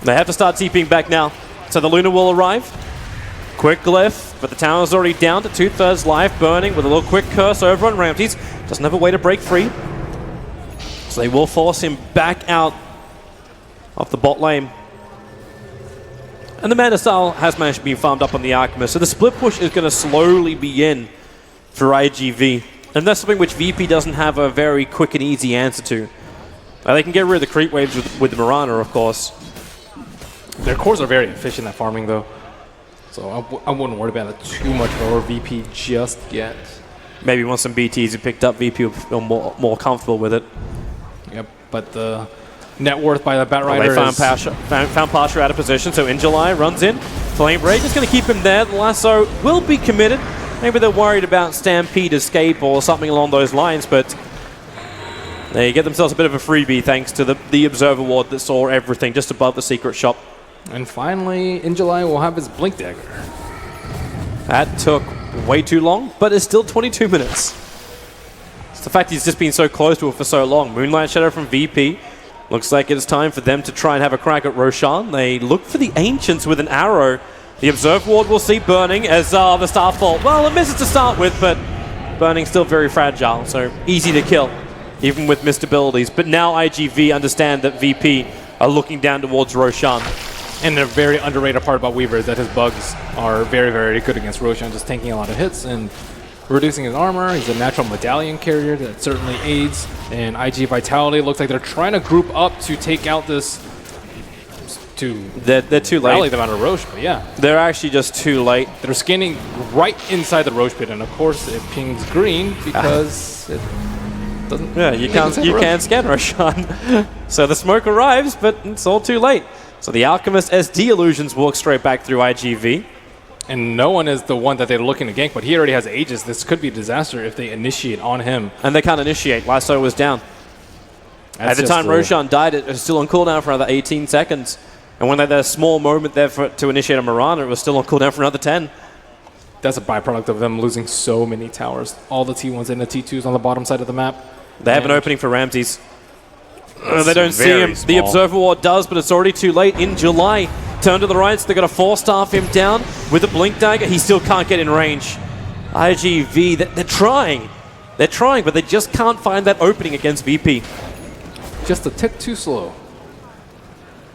They have to start TPing back now. So the Luna will arrive. Quick glyph, but the tower's already down to 2/3 life, burning with a little quick curse over on Ramses. Doesn't have a way to break free. So they will force him back out of the bot lane. And the Mana Style has managed to be farmed up on the Alchemist, so the split push is going to slowly begin for IG.V. And that's something which VP doesn't have a very quick and easy answer to. They can get rid of the creep waves with the Mirana, of course. Their cores are very efficient at farming, though. So I wouldn't worry about it too much over VP just yet. Maybe once some BTs are picked up, VP will feel more comfortable with it. Yep, but the net worth by the Batrider. They found Pasha out of position, so Injuly runs in. Flame Break is going to keep him there. The lasso will be committed. Maybe they're worried about Stampede escape or something along those lines, but they get themselves a bit of a freebie thanks to the Observer Ward that saw everything just above the secret shop. And finally, Injuly will have his Blink Dagger. That took way too long, but it's still 22 minutes. It's the fact he's just been so close to it for so long. Moonlight Shadow from VP. Looks like it's time for them to try and have a crack at Roshan. They look for the Ancients with an arrow. The Observe Ward will see Burning as the Starfall. Well, it misses to start with, but Burning's still very fragile, so easy to kill, even with missed abilities. But now IG.V understand that VP are looking down towards Roshan. And a very underrated part about Weaver is that his bugs are very, very good against Roshan, just tanking a lot of hits and reducing his armor. He's a natural medallion carrier that certainly aids. And IG.Vitality looks like they're trying to group up to take out this, They're too late. rally them out of Roche, but yeah. They're actually just too late. They're scanning right inside the Roche pit, and of course it pings green because it doesn't... Yeah, you can't scan Roshan. So the smoke arrives, but it's all too late. So the Alchemist SD illusions walk straight back through IG.V. And no one is the one that they're looking to gank, but he already has Aegis. This could be a disaster if they initiate on him. And they can't initiate. Lasso was down. That's At the time Roshan died, it was still on cooldown for another 18 seconds. And when they had a small moment there to initiate on Mirana, it was still on cooldown for another 10. That's a byproduct of them losing so many towers. All the T1s and the T2s on the bottom side of the map. They have an opening for Ramses. They don't see him. Small. The Observer Ward does, but it's already too late. In July, turn to the right, so they're going to 4-staff him down with a Blink Dagger. He still can't get in range. IG.V, they're trying. They're trying, but they just can't find that opening against VP. Just a tick too slow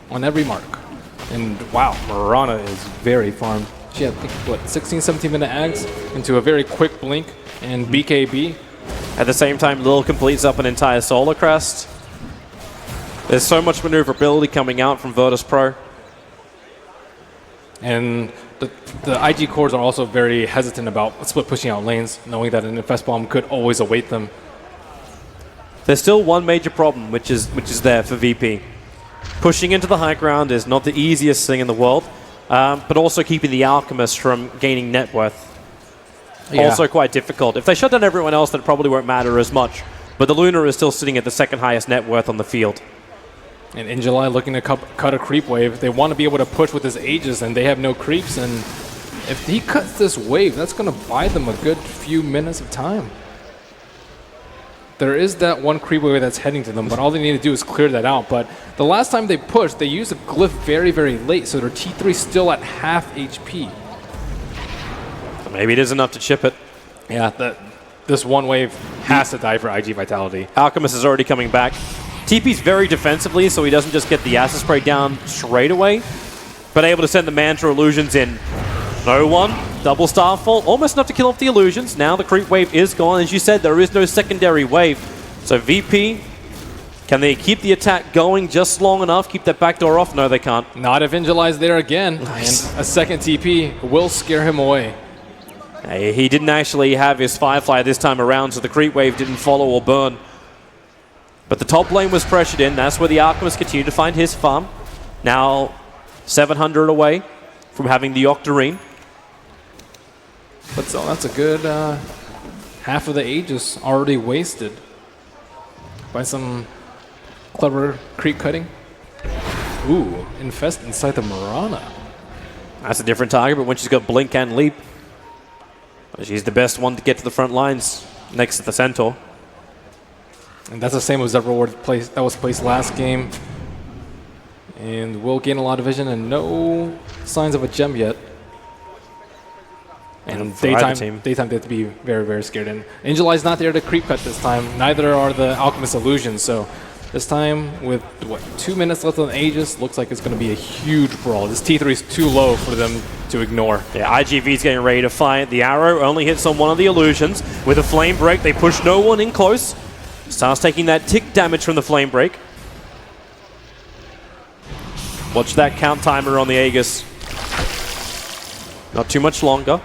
on every mark. And wow, Mirana is very farmed. She had, what, 16, 17-minute ags into a very quick blink and BKB. At the same time, Lil completes up an entire Solar Crest. There's so much maneuverability coming out from Virtus.pro. And the IG cores are also very hesitant about split pushing out lanes, knowing that an Infest Bomb could always await them. There's still one major problem, which is there for VP. Pushing into the high ground is not the easiest thing in the world, but also keeping the Alchemist from gaining net worth. Yeah. Also quite difficult. If they shut down everyone else, that probably won't matter as much. But the Luna is still sitting at the second highest net worth on the field. And in July, looking to cut a creep wave, they want to be able to push with his Aegis, and they have no creeps. And if he cuts this wave, that's going to buy them a good few minutes of time. There is that one creep wave that's heading to them, but all they need to do is clear that out. But the last time they pushed, they used a glyph very, very late, so their T3 is still at half HP. Maybe it is enough to chip it. Yeah, this one wave has to die for IG.Vitality. Alchemist is already coming back. TP's very defensively, so he doesn't just get the Acid Spray down straight away, but able to send the Mantra Illusions in. No one. Double Starfall. Almost enough to kill off the Illusions. Now the creep wave is gone. As you said, there is no secondary wave. So VP, can they keep the attack going just long enough? Keep that back door off? No, they can't. Not if Injuli's there again. Nice. And a second TP will scare him away. He didn't actually have his Firefly this time around, so the creep wave didn't follow or burn. But the top lane was pressured in. That's where the Alchemist continued to find his farm. Now 700 away from having the Octarine. But so that's a good half of the Aegis already wasted by some clever creep cutting. Ooh, Infest inside the Mirana. That's a different target, but when she's got Blink and Leap, she's the best one to get to the front lines next to the Centaur. And that's the same as that reward that was placed last game. And will gain a lot of vision and no signs of a gem yet. And daytime they have to be very, very scared. And Angelai's not there to creep cut this time. Neither are the Alchemist Illusions. So this time with, 2 minutes left on Aegis, looks like it's going to be a huge brawl. This T3 is too low for them to ignore. Yeah, IG.V's getting ready to fight. The arrow only hits on one of the Illusions. With a Flame Break, they push no one in close. Star's taking that tick damage from the Flame Break. Watch that count timer on the Aegis. Not too much longer.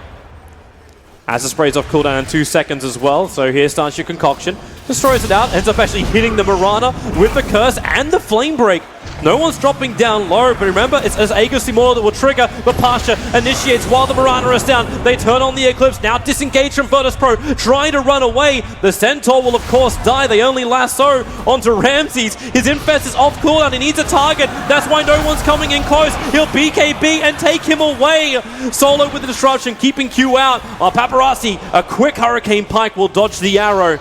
Acid Spray's off cooldown in 2 seconds as well, so here starts your concoction. destroys it out, ends up actually hitting the Mirana with the Curse and the Flame Break. No one's dropping down low, but remember, it's as Aegis-Immortal that will trigger, but Pasha initiates while the Mirana is down. They turn on the Eclipse, now disengage from Virtus.pro, trying to run away. The Centaur will, of course, die. They only lasso onto Ramses. His Infest is off cooldown. He needs a target. That's why no one's coming in close. He'll BKB and take him away. Solo with the disruption, keeping Q out. Paparazzi, a quick Hurricane Pike will dodge the arrow.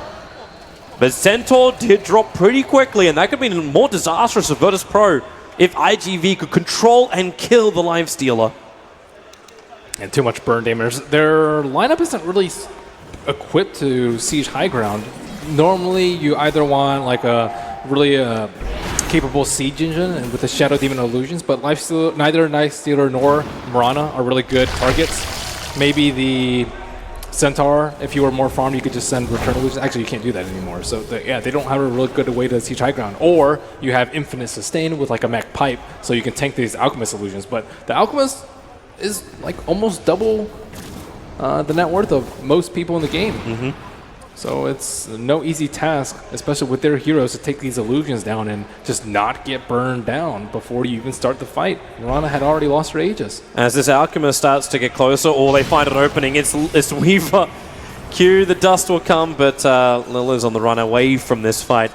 But Centaur did drop pretty quickly, and that could be more disastrous for Virtus.pro if IG.V could control and kill the Lifestealer. And too much burn damage. Their lineup isn't really equipped to siege high ground. Normally, you either want like a really capable siege engine and with the Shadow Demon illusions, but neither Lifestealer nor Mirana are really good targets. Maybe the Centaur, if you were more farmed, you could just send Return Illusions. Actually, you can't do that anymore. So, yeah, they don't have a really good way to siege high ground. Or you have Infinite Sustain with like a Mech Pipe, so you can tank these Alchemist Illusions. But the Alchemist is like almost double the net worth of most people in the game. So it's no easy task, especially with their heroes, to take these illusions down and just not get burned down before you even start the fight. Mirana had already lost her Aegis. As this Alchemist starts to get closer, or they find an opening, it's Weaver. Q, the dust will come, but Lil is on the run away from this fight.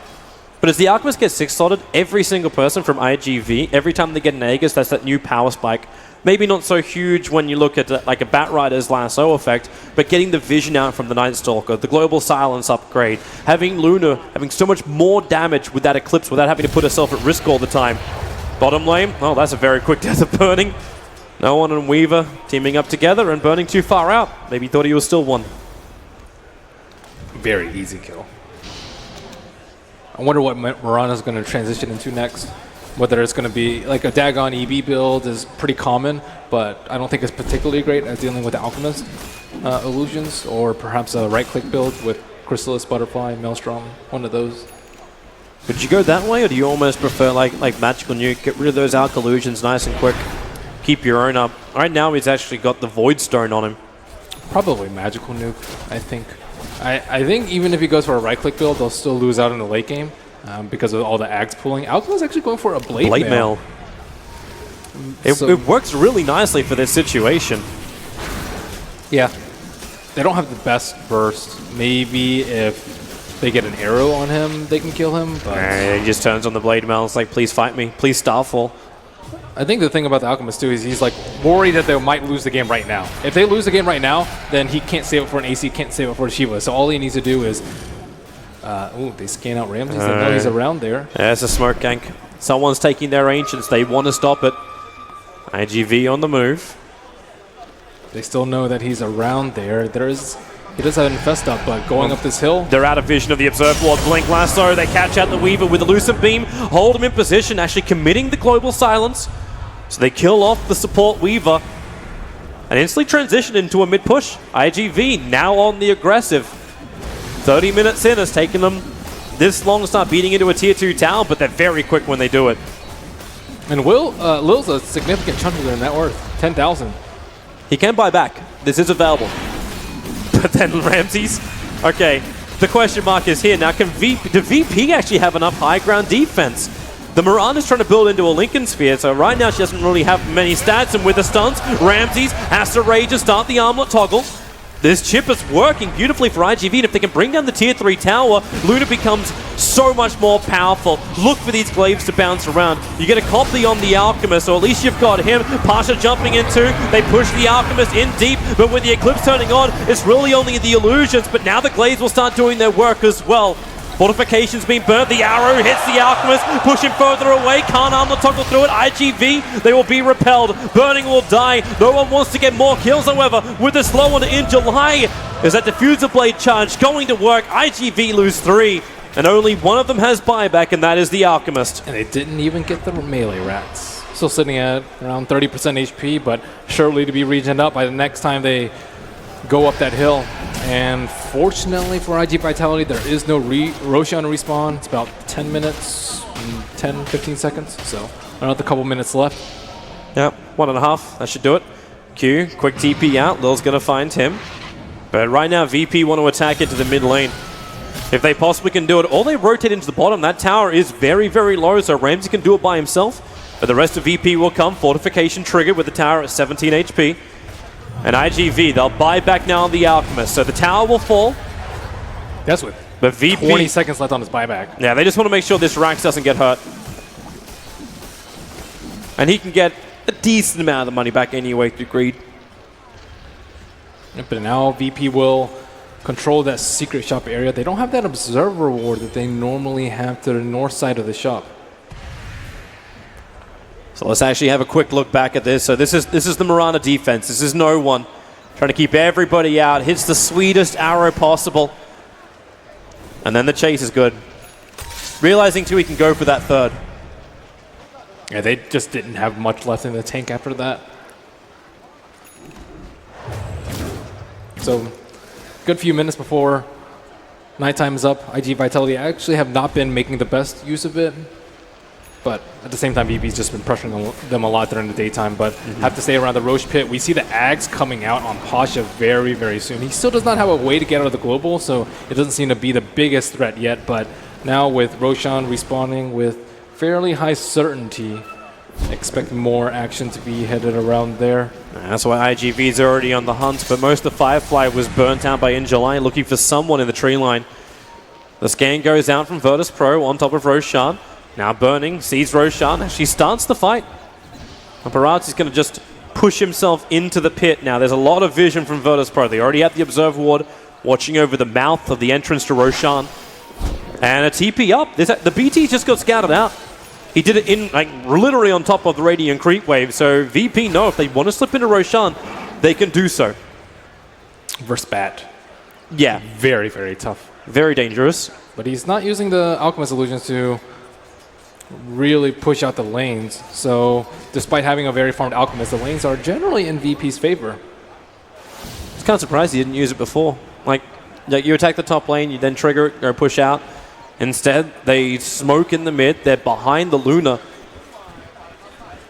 But as the Alchemist gets 6-slotted, every single person from IG.V, every time they get an Aegis, that's that new power spike. Maybe not so huge when you look at like a Batrider's lasso effect, but getting the vision out from the Night Stalker, the Global Silence upgrade, having Luna having so much more damage with that Eclipse without having to put herself at risk all the time. Bottom lane, oh, that's a very quick death of Burning. No one and Weaver teaming up together and Burning too far out. Maybe thought he was still one. Very easy kill. I wonder what Mirana's going to transition into next. Whether it's going to be like a Dagon EB build is pretty common, but I don't think it's particularly great at dealing with Alchemist illusions, or perhaps a right-click build with Chrysalis, Butterfly, Maelstrom, one of those. Would you go that way, or do you almost prefer like Magical Nuke, get rid of those Alch illusions nice and quick, keep your own up? Right now he's actually got the Void Stone on him. Probably Magical Nuke, I think. I think even if he goes for a right-click build, they'll still lose out in the late game. Because of all the Ags pulling. Alchemist actually going for a Blade Mail. It works really nicely for this situation. Yeah. They don't have the best burst. Maybe if they get an arrow on him, they can kill him. But he just turns on the Blade Mail. It's like, please fight me. Please Starfall. I think the thing about the Alchemist too is he's like worried that they might lose the game right now. If they lose the game right now, then he can't save it for an AC, can't save it for a Shiva. So all he needs to do is they scan out Ramses. They know he's around there. There's a smoke gank. Someone's taking their Ancients. They want to stop it. IG.V on the move. They still know that he's around there. He does have an Infest up, but going up this hill. They're out of vision of the Observer Ward. Blink Lasso. They catch out the Weaver with a Lucent Beam. Hold him in position, actually committing the Global Silence. So they kill off the support Weaver. And instantly transition into a mid-push. IG.V now on the aggressive. 30 minutes in has taken them this long to start beating into a tier 2 tower, but they're very quick when they do it. And Lil's a significant chunk of their net worth, 10,000. He can buy back. This is available. But then Ramses, okay, the question mark is here. Now, do VP actually have enough high ground defense? The Mirana's trying to build into a Lincoln Sphere, so right now she doesn't really have many stats, and with the stunts, Ramses has to rage and start the armlet toggle. This chip is working beautifully for IG.V, and if they can bring down the tier 3 tower, Luna becomes so much more powerful. Look for these glaives to bounce around. You get a copy on the Alchemist, or at least you've got him. Pasha jumping in too. They push the Alchemist in deep, but with the Eclipse turning on, it's really only the illusions, but now the glaives will start doing their work as well. Fortifications being burnt, the arrow hits the Alchemist, pushing further away, can't armor toggle through it. IG.V, they will be repelled, Burning will die, no one wants to get more kills, however, with the slow one in July, is that Diffuser Blade charge going to work. IG.V lose 3, and only one of them has buyback, and that is the Alchemist. And they didn't even get the melee rats. Still sitting at around 30% HP, but surely to be regened up by the next time they go up that hill. And fortunately for IG.Vitality, there is no Roshan respawn. It's about 10 minutes, 10, 15 seconds. So another couple minutes left. Yep, 1.5. That should do it. Q, quick TP out. Lil's going to find him. But right now, VP want to attack into the mid lane. if they possibly can do it. Or they rotate into the bottom. That tower is very, very low, so Ramsey can do it by himself. But the rest of VP will come. Fortification triggered with the tower at 17 HP. And IG.V, they'll buy back now on the Alchemist. So the tower will fall. That's with But VP, 20 seconds left on his buyback. yeah, they just want to make sure this Rax doesn't get hurt. And he can get a decent amount of the money back anyway through greed. But now VP will control that secret shop area. They don't have that observer ward that they normally have to the north side of the shop. So let's actually have a quick look back at this. So this is the Mirana defense. This is no one. Trying to keep everybody out. Hits the sweetest arrow possible. And then the chase is good. Realizing too he can go for that third. Yeah, they just didn't have much left in the tank after that. So, good few minutes before nighttime is up. IG.Vitality actually have not been making the best use of it. But at the same time, VP's just been pressuring them a lot during the daytime. But have to stay around the Roche pit. We see the Ags coming out on Pasha very, very soon. He still does not have a way to get out of the global, so it doesn't seem to be the biggest threat yet. But now with Roshan respawning with fairly high certainty, expect more action to be headed around there. That's why IG.V is already on the hunt. But most of Firefly was burnt out by In July, looking for someone in the tree line. The scan goes out from Virtus.pro on top of Roshan. Now burning, sees Roshan, she starts the fight. Paparazzi's going to just push himself into the pit now. There's a lot of vision from Virtus.pro. They already have the Observer Ward watching over the mouth of the entrance to Roshan. And a TP up. The BT just got scouted out. He did it in, like, literally on top of the Radiant Creep Wave. So VP know if they want to slip into Roshan, they can do so. Versus Bat. Yeah. Very, very tough. Very dangerous. But he's not using the Alchemist Illusions to really push out the lanes. So despite having a very farmed Alchemist, the lanes are generally in VP's favor. It's kind of surprised he didn't use it before. Like you attack the top lane, you then trigger it, go push out. Instead, they smoke in the mid. They're behind the Luna.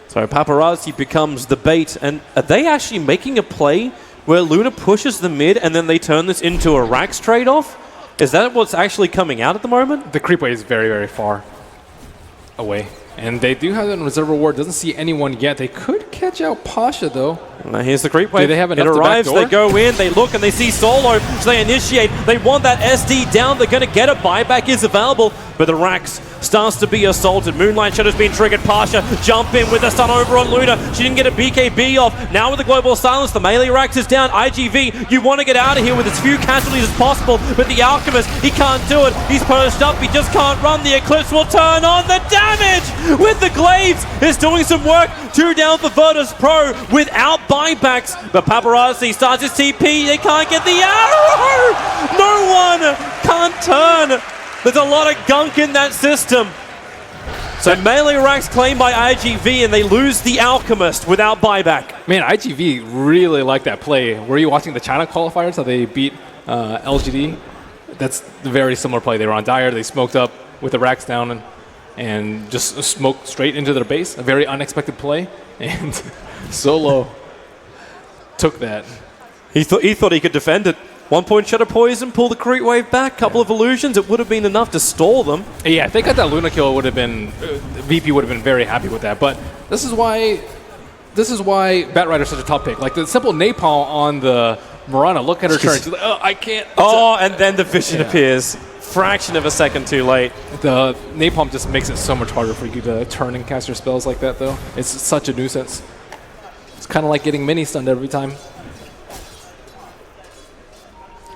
So Paparazzi becomes the bait. And are they actually making a play where Luna pushes the mid and then they turn this into a Rax trade-off? Is that what's actually coming out at the moment? The creep wave is very, very far away. And they do have it in Reservoir Ward. Doesn't see anyone yet. They could catch out Pasha, though. Now here's the creep wave. Do they have enough it to arrives, backdoor? they go in, they look, and they see Solo, so they initiate. They want that SD down. They're going to get it. Buyback is available, but the Rax starts to be assaulted. Moonlight Shadow's been triggered. Pasha jump in with the stun over on Luna. She didn't get a BKB off. Now with the global silence, the melee Rax is down. IG.V, you want to get out of here with as few casualties as possible, but the Alchemist, he can't do it. He's perched up. He just can't run. The Eclipse will turn on. The damage with the Glaives is doing some work. 2 down for Virtus.pro without buybacks. But Paparazzi starts his TP. They can't get the arrow. No one can't turn. There's a lot of gunk in that system. So melee Rax claimed by IG.V, and they lose the Alchemist without buyback. Man, IG.V really liked that play. Were you watching the China qualifiers, how they beat LGD? That's a very similar play. They were on Dire, they smoked up with the Rax down and just smoked straight into their base. A very unexpected play. And Solo took that. He thought he could defend it. 1 point Shadow Poison, pull the creep wave back, couple of illusions. It would have been enough to stall them. Yeah, if they got that Luna kill, it would have been VP would have been very happy with that. But this is why Batrider is such a top pick. Like the simple napalm on the Mirana. Look at her turn. She's like, oh, I can't. Oh, and then the vision appears. Fraction of a second too late. The napalm just makes it so much harder for you to turn and cast your spells like that, though. It's such a nuisance. It's kind of like getting mini stunned every time.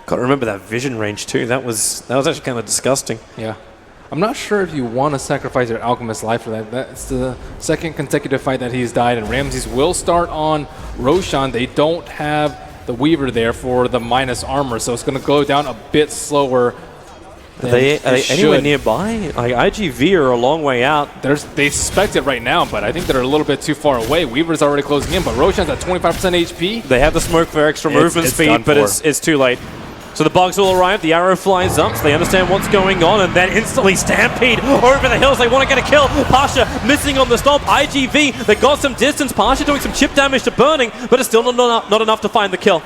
Gotta remember that vision range too. That was actually kind of disgusting. Yeah. I'm not sure if you want to sacrifice your Alchemist life for that. That's the second consecutive fight that he's died, and Ramses will start on Roshan. They don't have the Weaver there for the minus armor, so it's going to go down a bit slower. Are they anywhere nearby? Like IG.V are a long way out. They suspect it right now, but I think they're a little bit too far away. Weaver's already closing in, but Roshan's at 25% HP. They have the smoke for extra movement speed, but it's too late. So the bugs will arrive, the arrow flies up, so they understand what's going on, and then instantly Stampede over the hills. They want to get a kill. Pasha missing on the stomp. IG.V, they got some distance. Pasha doing some chip damage to Burning, but it's still not enough to find the kill.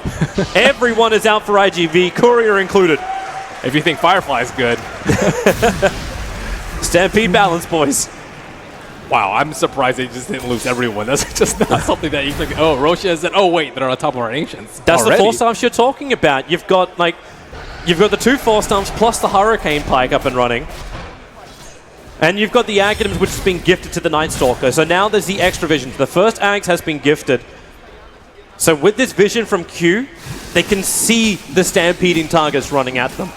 Everyone is out for IG.V, Courier included. if you think Firefly's good. Stampede balance, boys. Wow, I'm surprised they just didn't lose everyone. That's just not something that you think, oh, Roche is that, oh, wait, they're on top of our Ancients. That's already. the 4 stamps you're talking about. You've got the 2 4 stamps plus the Hurricane Pike up and running. And you've got the Aghanims, which has been gifted to the Night Stalker. So now there's the extra vision. The first Ags has been gifted. So with this vision from Q, they can see the stampeding targets running at them.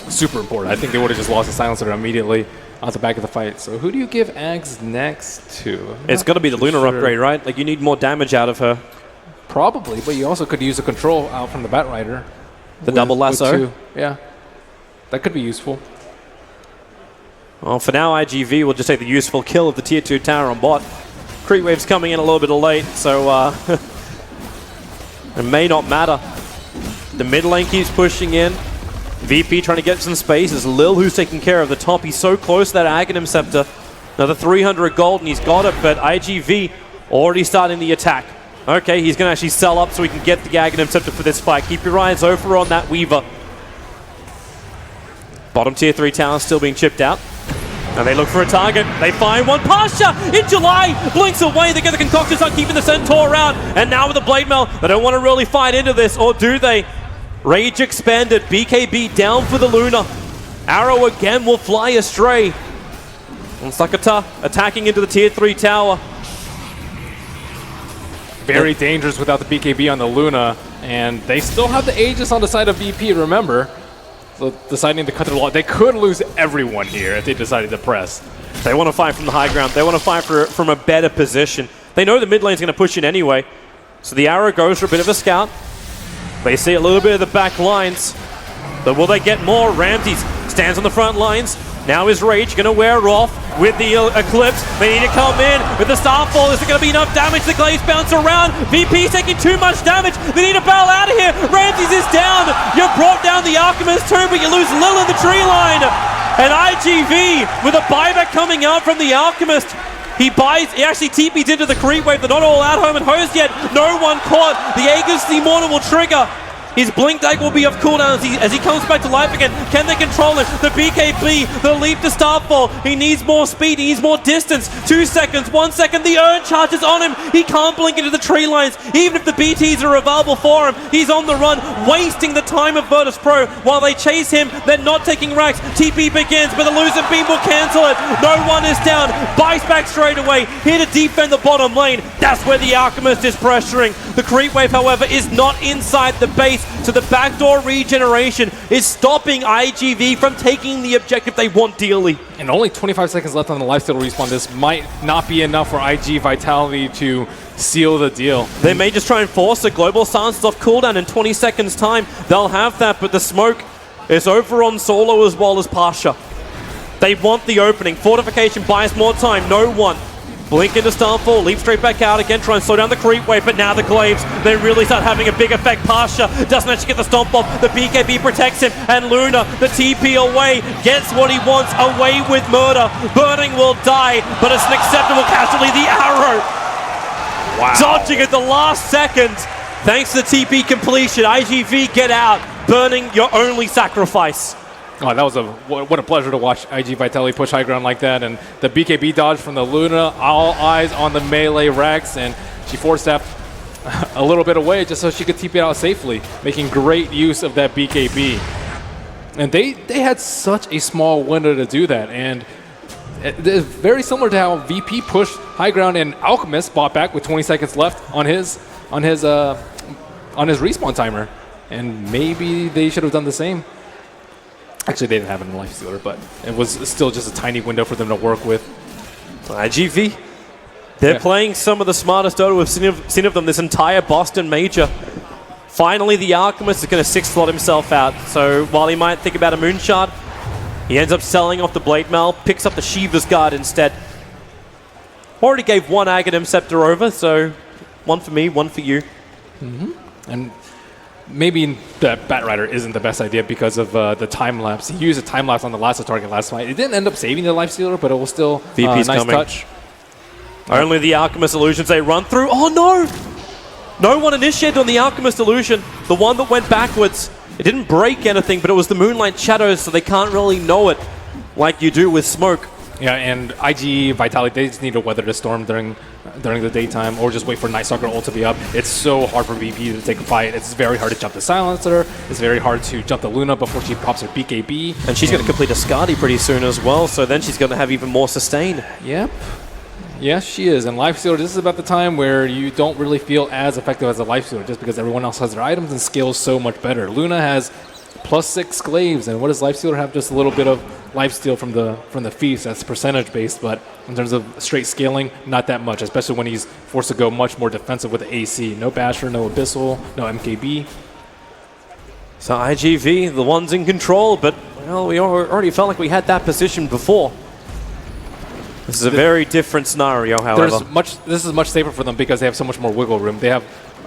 Super important. I think they would have just lost the Silencer immediately out the back of the fight. So who do you give Ags next to? It's got to be the Lunar upgrade, right? Like, you need more damage out of her. Probably, but you also could use a control out from the Batrider. The double lasso? Yeah. That could be useful. Well, for now, IG.V will just take the useful kill of the Tier 2 tower on bot. Creep Wave's coming in a little bit late, so it may not matter. The mid lane keeps pushing in. VP trying to get some space. It's Lil who's taking care of the top. He's so close to that Aghanim Scepter. Another 300 gold and he's got it, but IG.V already starting the attack. Okay, he's going to actually sell up so he can get the Aghanim Scepter for this fight. Keep your eyes over on that Weaver. Bottom tier 3 tower still being chipped out. And they look for a target. They find one. Pasha in July blinks away. They get the concoction, start keeping the Centaur out. And now with the Blade Mail, they don't want to really fight into this, or do they? Rage expanded. BKB down for the Luna. Arrow again will fly astray. And Sakata attacking into the tier 3 tower. Very dangerous without the BKB on the Luna. And they still have the Aegis on the side of VP, remember. So deciding to cut the lot. They could lose everyone here if they decided to press. They want to fight from the high ground. They want to fight from a better position. They know the mid lane's going to push in anyway. So the arrow goes for a bit of a scout. They see a little bit of the back lines. But will they get more? Ramsey stands on the front lines. Now is Rage going to wear off with the Eclipse. They need to come in with the Starfall. Is there going to be enough damage? The Glaives bounce around. VP's taking too much damage. They need to bail out of here. Ramses is down. You brought down the Alchemist too, but you lose Lil in the tree line. And IG.V with a buyback coming out from the Alchemist. He actually TP'd into the creep wave. They're not all out home and hosed yet. No one caught. The Aegis the Immortal will trigger. His blink daggers will be off cooldown as he comes back to life again. Can they control him? The BKB, the leap to Starfall. He needs more speed, he needs more distance. 2 seconds, 1 second, the urn charges on him. He can't blink into the tree lines. Even if the BTs are available for him, he's on the run, wasting the time of Virtus.pro. While they chase him, they're not taking racks. TP begins, but the losing beam will cancel it. No one is down. Bites back straight away. Here to defend the bottom lane. That's where the Alchemist is pressuring. The creep wave, however, is not inside the base. So the backdoor regeneration is stopping IG.V from taking the objective they want dearly. And only 25 seconds left on the lifesteal respawn. This might not be enough for IG.Vitality to seal the deal. They may just try and force a global silence off cooldown in 20 seconds time. They'll have that, but the smoke is over on Solo as well as Pasha. They want the opening. Fortification buys more time. No one. Blink into Starfall, leap straight back out again, try and slow down the creep wave, but now the Glaives, they really start having a big effect. Pasha doesn't actually get the stomp off, the BKB protects him, and Luna, the TP away, gets what he wants, away with murder. Burning will die, but it's an acceptable casualty, the arrow. Wow. Dodging at the last second, thanks to the TP completion. IG.V get out, Burning your only sacrifice. Oh, that was what a pleasure to watch IG.Vitality push high ground like that, and the BKB dodge from the Luna, all eyes on the melee Rex, and she force-stepped a little bit away just so she could TP it out safely, making great use of that BKB. And they had such a small window to do that, and it's very similar to how VP pushed high ground and Alchemist bought back with 20 seconds left on his respawn timer, and maybe they should have done the same. Actually, they didn't have it in Life Stealer, but it was still just a tiny window for them to work with. IG.V, they're playing some of the smartest Dota we've seen of them this entire Boston Major. Finally, the Alchemist is going to 6-slot himself out. So while he might think about a Moonshard, he ends up selling off the Blade Mail, picks up the Shiva's Guard instead. Already gave one Aghanim Scepter over, so one for me, one for you. And maybe the Batrider isn't the best idea because of the time-lapse. He used a time-lapse on the last target last fight. It didn't end up saving the Lifestealer, but it was still VP's nice coming. touch. Only the Alchemist Illusions they run through. Oh no! No one initiated on the Alchemist Illusion, the one that went backwards. It didn't break anything, but it was the moonlight shadows, so they can't really know it like you do with smoke. Yeah, and IG.Vitality, they just need to weather the storm during the daytime, or just wait for Night Stalker ult to be up. It's so hard for VP to take a fight. It's very hard to jump the Silencer. It's very hard to jump the Luna before she pops her BKB. And she's going to complete a Skadi pretty soon as well, so then she's going to have even more sustain. Yep. Yes, she is. And Lifestealer, this is about the time where you don't really feel as effective as a Lifestealer just because everyone else has their items and scales so much better. Luna has +6 glaives, and what does Lifestealer have? Just a little bit of lifesteal from the feast. That's percentage based, but in terms of straight scaling, not that much, especially when he's forced to go much more defensive with the AC. No Basher, no Abyssal, no MKB. So IG.V, the ones in control, but well, we already felt like we had that position before. This is a very different scenario, however. This is much safer for them because they have so much more wiggle room. They have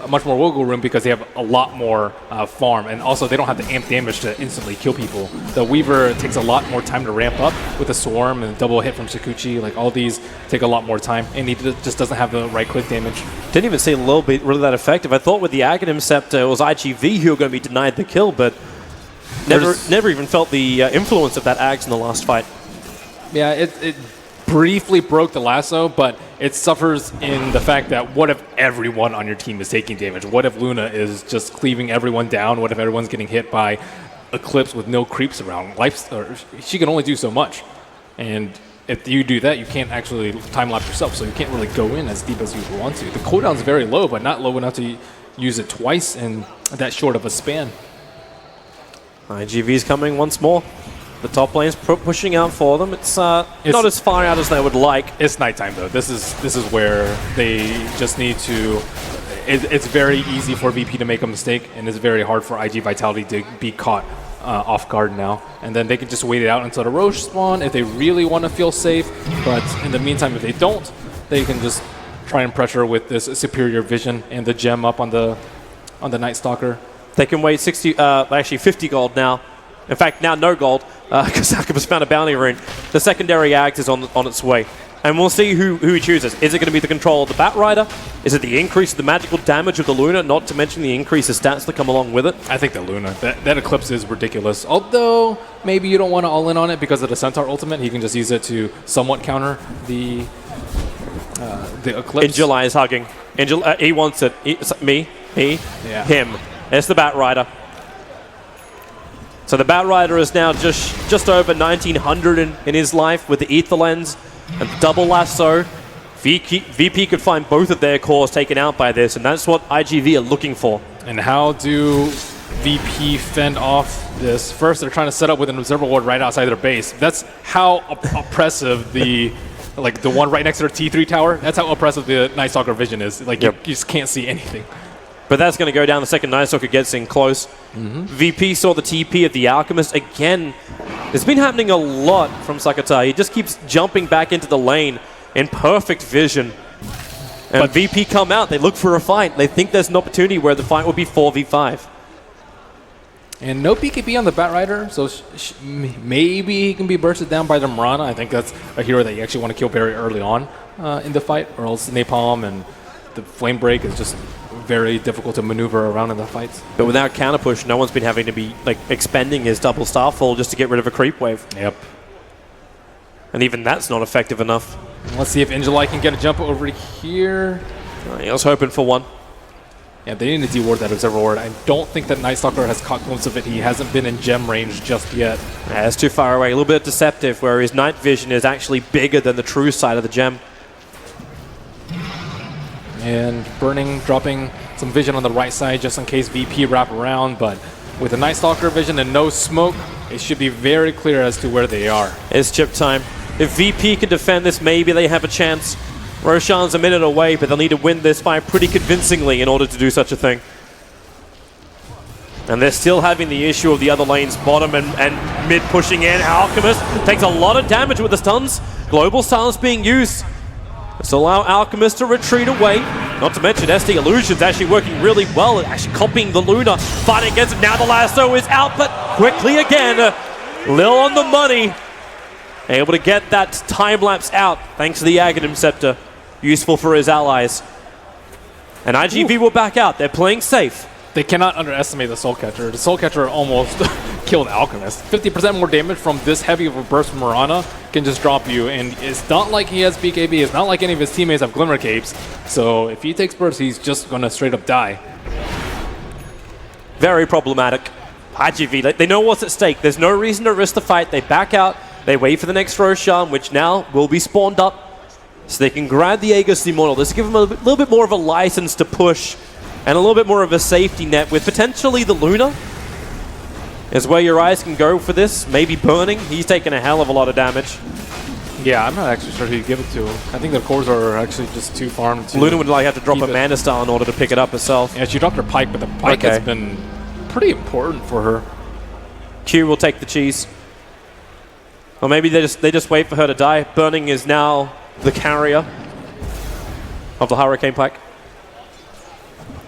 much more wiggle room because they have a lot more farm, and also they don't have the amp damage to instantly kill people. The Weaver takes a lot more time to ramp up with a Swarm and a double hit from Sakuchi. Like, all these take a lot more time, and he just doesn't have the right click damage. Didn't even seem a little bit really that effective. I thought with the Aghanim Scepter it was IG.V who were going to be denied the kill, but never even felt the influence of that Ags in the last fight. Yeah, it briefly broke the lasso, but it suffers in the fact that what if everyone on your team is taking damage? What if Luna is just cleaving everyone down? What if everyone's getting hit by Eclipse with no creeps around? She can only do so much. And if you do that, you can't actually time-lapse yourself, so you can't really go in as deep as you want to. The cooldown's very low, but not low enough to use it twice in that short of a span. IG.V's coming once more. The top lane's pushing out for them. It's not as far out as they would like. It's nighttime, though. This is where they just need to... It's very easy for VP to make a mistake, and it's very hard for IG.Vitality to be caught off guard now. And then they can just wait it out until the Roche spawn if they really want to feel safe. But in the meantime, if they don't, they can just try and pressure with this superior vision and the gem up on the Night Stalker. They can wait 50 gold now. In fact, now no gold, because Alchemist found a bounty rune. The secondary Ags is on its way. And we'll see who he chooses. Is it going to be the control of the Bat Rider? Is it the increase of the magical damage of the Luna, not to mention the increase of stats that come along with it? I think the Luna. That Eclipse is ridiculous. Although, maybe you don't want to all-in on it because of the Centaur ultimate. He can just use it to somewhat counter the Eclipse. Angela is hugging. He wants it. Him. It's the Bat Rider. So the Bat Rider is now just over 1900 in his life with the Aether Lens and double lasso. VP could find both of their cores taken out by this, and that's what IG.V are looking for. And how do VP fend off this? First, they're trying to set up with an observer ward right outside their base. That's how oppressive the one right next to their T3 tower. That's how oppressive the Night Stalker vision is. Like, you just can't see anything. But that's going to go down the second Night Stalker gets in close. VP saw the TP of the Alchemist. Again, it's been happening a lot from Sakata. He just keeps jumping back into the lane in perfect vision. And but VP come out. They look for a fight. They think there's an opportunity where the fight will be 4v5. And no BKB on the Bat Rider, so maybe he can be bursted down by the Mirana. I think that's a hero that you actually want to kill very early on in the fight, or else Napalm and the Flame Break is just very difficult to maneuver around in the fights. But without counter push, no one's been having to be expending his double Starfall just to get rid of a creep wave. Yep. And even that's not effective enough. Let's see if Angelai can get a jump over here. I was hoping for one. Yeah, they need to deward that observer ward. I don't think that Night Stalker has caught glimpse of it. He hasn't been in gem range just yet. Yeah, it's too far away. A little bit deceptive, where his night vision is actually bigger than the true side of the gem. And Burning dropping some vision on the right side just in case VP wrap around, but with the Night Stalker vision and no smoke, it should be very clear as to where they are. It's chip time. If VP can defend this, maybe they have a chance. Roshan's a minute away, but they'll need to win this fight pretty convincingly in order to do such a thing. And they're still having the issue of the other lane's bottom and mid pushing in. Alchemist takes a lot of damage with the stuns. Global Silence being used. This will allow Alchemist to retreat away. Not to mention SD Illusion's actually working really well, actually copying the Luna, fighting against it. Now the lasso is out, but quickly again, Lil on the money. Able to get that time-lapse out thanks to the Aghanim Scepter. Useful for his allies. And IG.V will back out. They're playing safe. they cannot underestimate the Soul Catcher. The Soul Catcher almost killed Alchemist. 50% more damage from this heavy of a burst from Mirana can just drop you, and it's not like he has BKB. It's not like any of his teammates have Glimmer Capes. So if he takes burst, he's just going to straight up die. Very problematic. IG.V, they know what's at stake. There's no reason to risk the fight. They back out. They wait for the next Roshan, which now will be spawned up. So they can grab the Aegis Immortal. This gives them a little bit more of a license to push and a little bit more of a safety net with potentially the Luna is where your eyes can go for this. Maybe Burning. He's taking a hell of a lot of damage. Yeah, I'm not actually sure who you give it to. I think the cores are actually just too farmed. Luna would have to drop a Mana Star in order to pick it up herself. Yeah, she dropped her Pike, but the Pike has been pretty important for her. Q will take the cheese. Or maybe they just wait for her to die. Burning is now the carrier of the Hurricane Pike.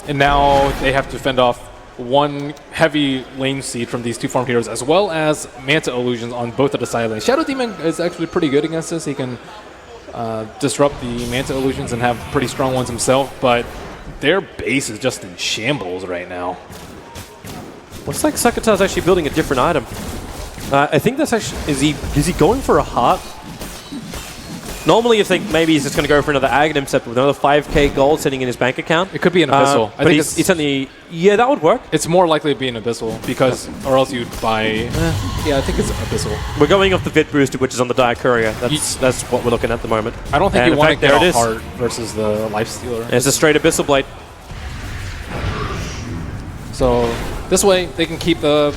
And now they have to fend off one heavy lane seed from these two farm heroes, as well as Manta Illusions on both of the side lanes. Shadow Demon is actually pretty good against this. He can disrupt the Manta Illusions and have pretty strong ones himself, but their base is just in shambles right now. Looks like Sakata's actually building a different item. I think that's actually... Is he going for a heart? Normally you think maybe he's just going to go for another Aghanim Scepter with another 5k gold sitting in his bank account. It could be an Abyssal. But he's suddenly... Yeah, that would work. It's more likely to be an Abyssal, because... Or else you'd buy... yeah, I think it's Abyssal. We're going off the Vit Booster, which is on the Dire Courier. That's what we're looking at the moment. I don't think and you want to get a it heart versus the Lifestealer. It's a straight Abyssal Blade. So this way, they can keep the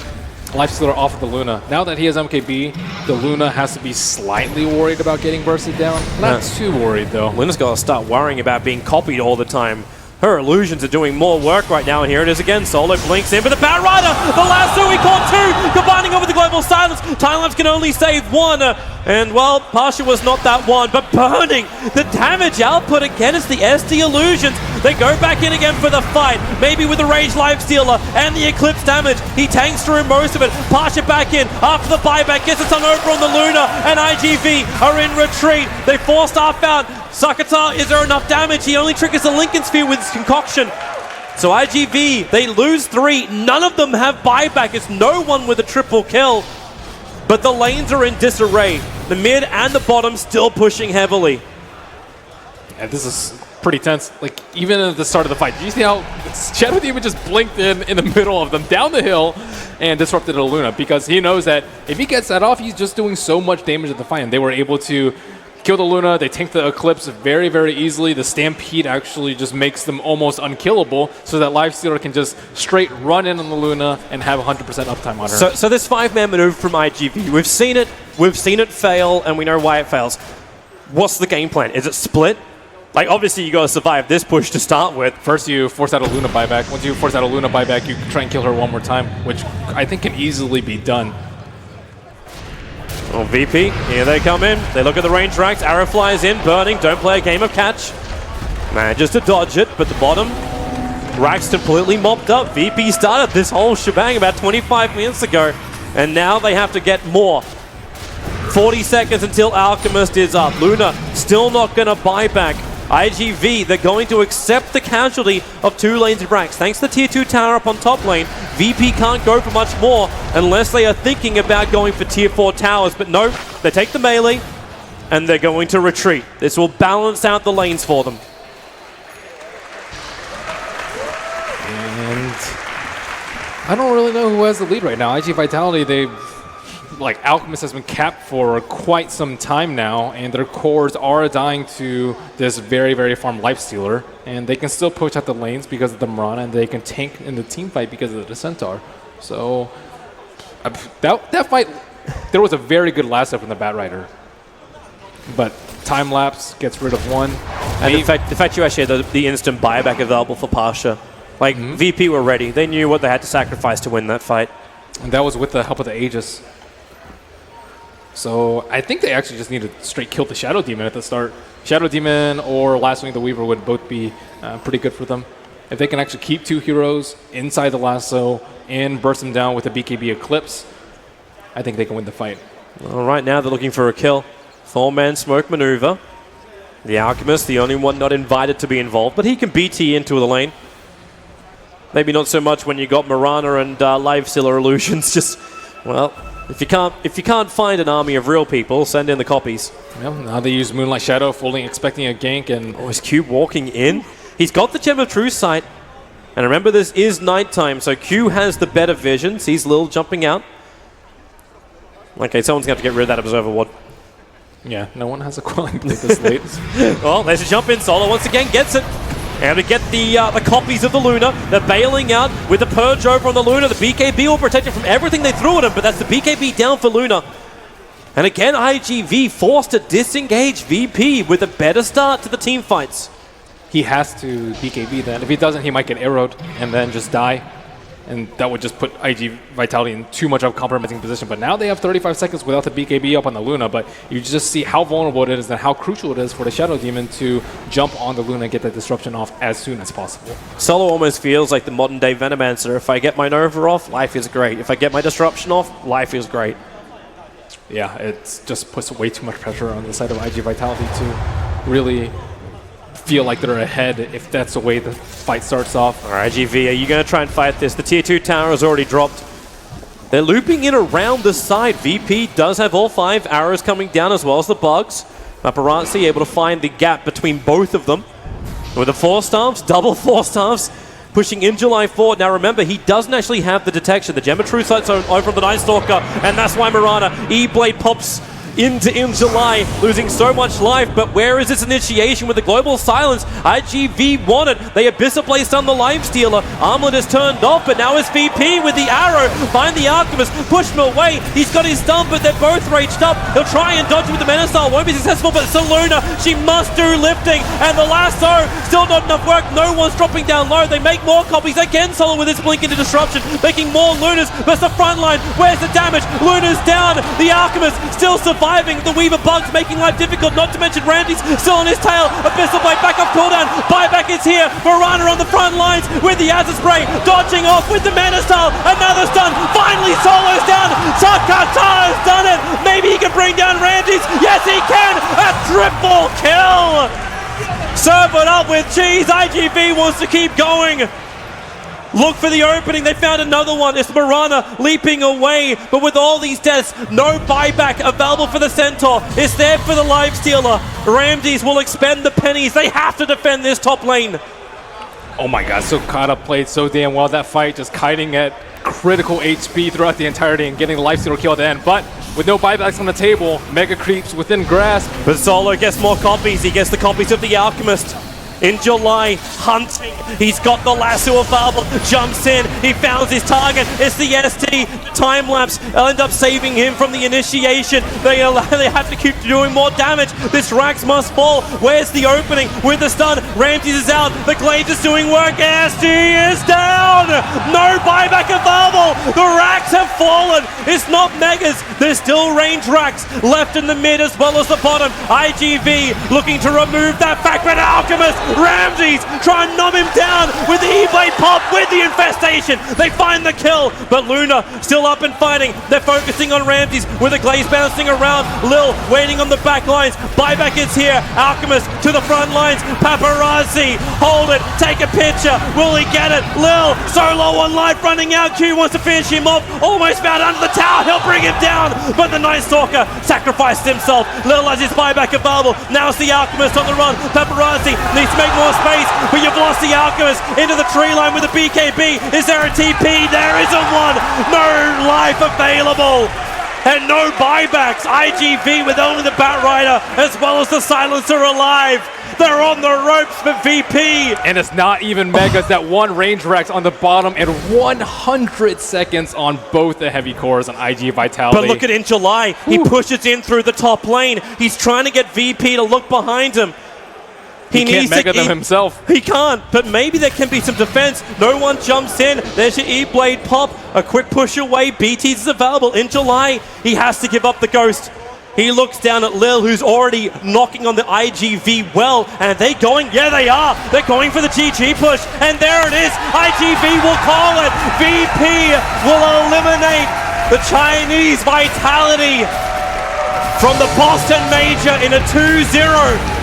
Lifestealer off of the Luna. Now that he has MKB, the Luna has to be slightly worried about getting bursted down. Not too worried, though. Luna's got to start worrying about being copied all the time. Her illusions are doing more work right now, and here it is again. Solo blinks in, but the Bat Rider, the lasso, he caught two, combining over the Global Silence. Time-lapse can only save one, and well, Pasha was not that one, but Burning, the damage output against the SD Illusions. They go back in again for the fight, maybe with the Rage Lifestealer and the Eclipse damage. He tanks through most of it. Pasha back in after the buyback, gets it on over on the Luna, and IG.V are in retreat. They force Staff out. Sakata, is there enough damage? He only triggers the Lincoln Sphere with his concoction. So IG.V, they lose 3. None of them have buyback. It's no one with a triple kill. But the lanes are in disarray. The mid and the bottom still pushing heavily. Yeah, this is pretty tense. Like, even at the start of the fight, did you see how Shadow Demon just blinked in the middle of them, down the hill, and disrupted a Luna? Because he knows that if he gets that off, he's just doing so much damage at the fight. And they were able to kill the Luna. They tank the Eclipse very, very easily. The Stampede actually just makes them almost unkillable, so that Lifestealer can just straight run in on the Luna and have 100% uptime on her. So this 5-man maneuver from IG.V, we've seen it fail, and we know why it fails. What's the game plan? Is it split? Like, obviously you got to survive this push to start with. First you force out a Luna buyback. Once you force out a Luna buyback, you try and kill her one more time, which I think can easily be done. Oh, VP, here they come in. They look at the range racks. Arrow flies in, Burning, don't play a game of catch. Manages to dodge it, but the bottom rack's completely mopped up. VP started this whole shebang about 25 minutes ago, and now they have to get more. 40 seconds until Alchemist is up. Luna still not going to buy back. IG.V, they're going to accept the casualty of 2 lanes of racks. Thanks to the tier 2 tower up on top lane, VP can't go for much more unless they are thinking about going for tier 4 towers. But no, they take the melee and they're going to retreat. This will balance out the lanes for them. And I don't really know who has the lead right now. IG.Vitality, like, Alchemist has been capped for quite some time now, and their cores are dying to this very, very farm Lifestealer, and they can still push out the lanes because of the Mirana, and they can tank in the team fight because of the Centaur. So that fight, there was a very good last up from the Bat Rider, but time lapse gets rid of one. And the fact you actually had the instant buyback available for Pasha, like, VP were ready. They knew what they had to sacrifice to win that fight. And that was with the help of the Aegis. So I think they actually just need to straight kill the Shadow Demon at the start. Shadow Demon or Lassoing the Weaver would both be pretty good for them. If they can actually keep 2 heroes inside the lasso and burst them down with a BKB Eclipse, I think they can win the fight. Well, right now they're looking for a kill. 4-man smoke maneuver. The Alchemist, the only one not invited to be involved, but he can BT into the lane. Maybe not so much when you got Mirana and Lifestealer Illusions. Just, well, if you can't find an army of real people, send in the copies. Yep, now they use Moonlight Shadow, fully expecting a gank, and Oh, is Q walking in? He's got the Gem of True Sight. And remember, this is nighttime, so Q has the better vision. Sees Lil jumping out. Okay, someone's going to have to get rid of that Observer Ward. yeah, no one has a Quelling Blade this late. Well, there's a jump in. Solo once again gets it. And to get the copies of the Luna. They're bailing out with the Purge over on the Luna. The BKB will protect it from everything they threw at him, but that's the BKB down for Luna. And again, IG.V forced to disengage VP with a better start to the team fights. He has to BKB then. If he doesn't, he might get arrowed and then just die. And that would just put IG.Vitality in too much of a compromising position. But now they have 35 seconds without the BKB up on the Luna. But you just see how vulnerable it is and how crucial it is for the Shadow Demon to jump on the Luna and get that disruption off as soon as possible. Solo almost feels like the modern day Venomancer. If I get my Nova off, life is great. If I get my disruption off, life is great. Yeah, it just puts way too much pressure on the side of IG.Vitality to really feel like they're ahead if that's the way the fight starts off. All right, IG.V, are you going to try and fight this? The tier 2 tower has already dropped. They're looping in around the side. VP does have all 5 arrows coming down as well as the bugs. Paparazzi able to find the gap between both of them. With the 4 staffs, double 4 staffs, pushing in July 4. Now remember, he doesn't actually have the detection. The Gem of True Sight's over from the Night Stalker, and that's why Mirana E-Blade pops into July, losing so much life. But where is this initiation with the global silence? IG.V wanted. They Abyssal placed on the Lifestealer. Armlet is turned off, but now it's VP with the arrow. Find the Alchemist, push him away. He's got his stun, but they're both raged up. He'll try and dodge with the Menace Style. Won't be successful, but Saluna, she must do lifting. And the lasso, still not enough work. No one's dropping down low. They make more copies. Again, Solo with his blink into disruption, making more Lunas. But the front line, where's the damage? Luna's down. The Alchemist still surviving. The Weaver bugs making life difficult, not to mention Randy's still on his tail. Abyssal Blade back off cooldown. Buyback is here. Mirana on the front lines with the Acid Spray, dodging off with the Mana Style. Another stun. Finally, Solo's down. Sakata has done it. Maybe he can bring down Randy's. Yes, he can. A triple kill. Serve it up with cheese. IG.V wants to keep going. Look for the opening. They found another one. It's Mirana leaping away. But with all these deaths, no buyback available for the Centaur. It's there for the Lifestealer. Ramses will expend the pennies. They have to defend this top lane. Oh my god, Sakata played so damn well that fight, just kiting at critical HP throughout the entirety and getting the Lifestealer kill at the end. But with no buybacks on the table, Mega Creeps within grasp. But Solo gets more copies. He gets the copies of the Alchemist. In July, hunting. He's got the lasso available. Jumps in. He found his target. It's the ST. Time lapse. They'll end up saving him from the initiation. They have to keep doing more damage. This Rax must fall. Where's the opening? With the stun. Ramses is out. The Glaive is doing work. ST is down. No buyback available. The Rax have fallen. It's not Megas. There's still range Rax left in the mid as well as the bottom. IG.V looking to remove that back, but Alchemist. Ramses try and knock him down with the E-Blade pop with the infestation. They find the kill, but Luna still up and fighting. They're focusing on Ramses with a glaze bouncing around. Lil waiting on the back lines. Buyback is here. Alchemist to the front lines. Paparazzi, hold it, take a picture. Will he get it? Lil, Solo on life running out. Q wants to finish him off. Almost found under the tower. He'll bring him down, but the Night Stalker sacrificed himself. Lil has his buyback available. Now it's the Alchemist on the run. Paparazzi needs to make more space, but you've lost the Alchemist into the tree line with the BKB. Is there a TP? There isn't one. No life available. And no buybacks. IG.V with only the Batrider as well as the Silencer alive. They're on the ropes for VP. And it's not even Megas. That one range Rex on the bottom and 100 seconds on both the heavy cores on IG.Vitality. But look at in July. He pushes in through the top lane. He's trying to get VP to look behind him. He can't mega them himself. He can't, but maybe there can be some defense. No one jumps in. There's your E-Blade pop. A quick push away. BTs is available in July. He has to give up the Ghost. He looks down at Lil, who's already knocking on the IG.V well. And are they going? Yeah, they are. They're going for the GG push. And there it is. IG.V will call it. VP will eliminate the Chinese Vitality from the Boston Major in a 2-0.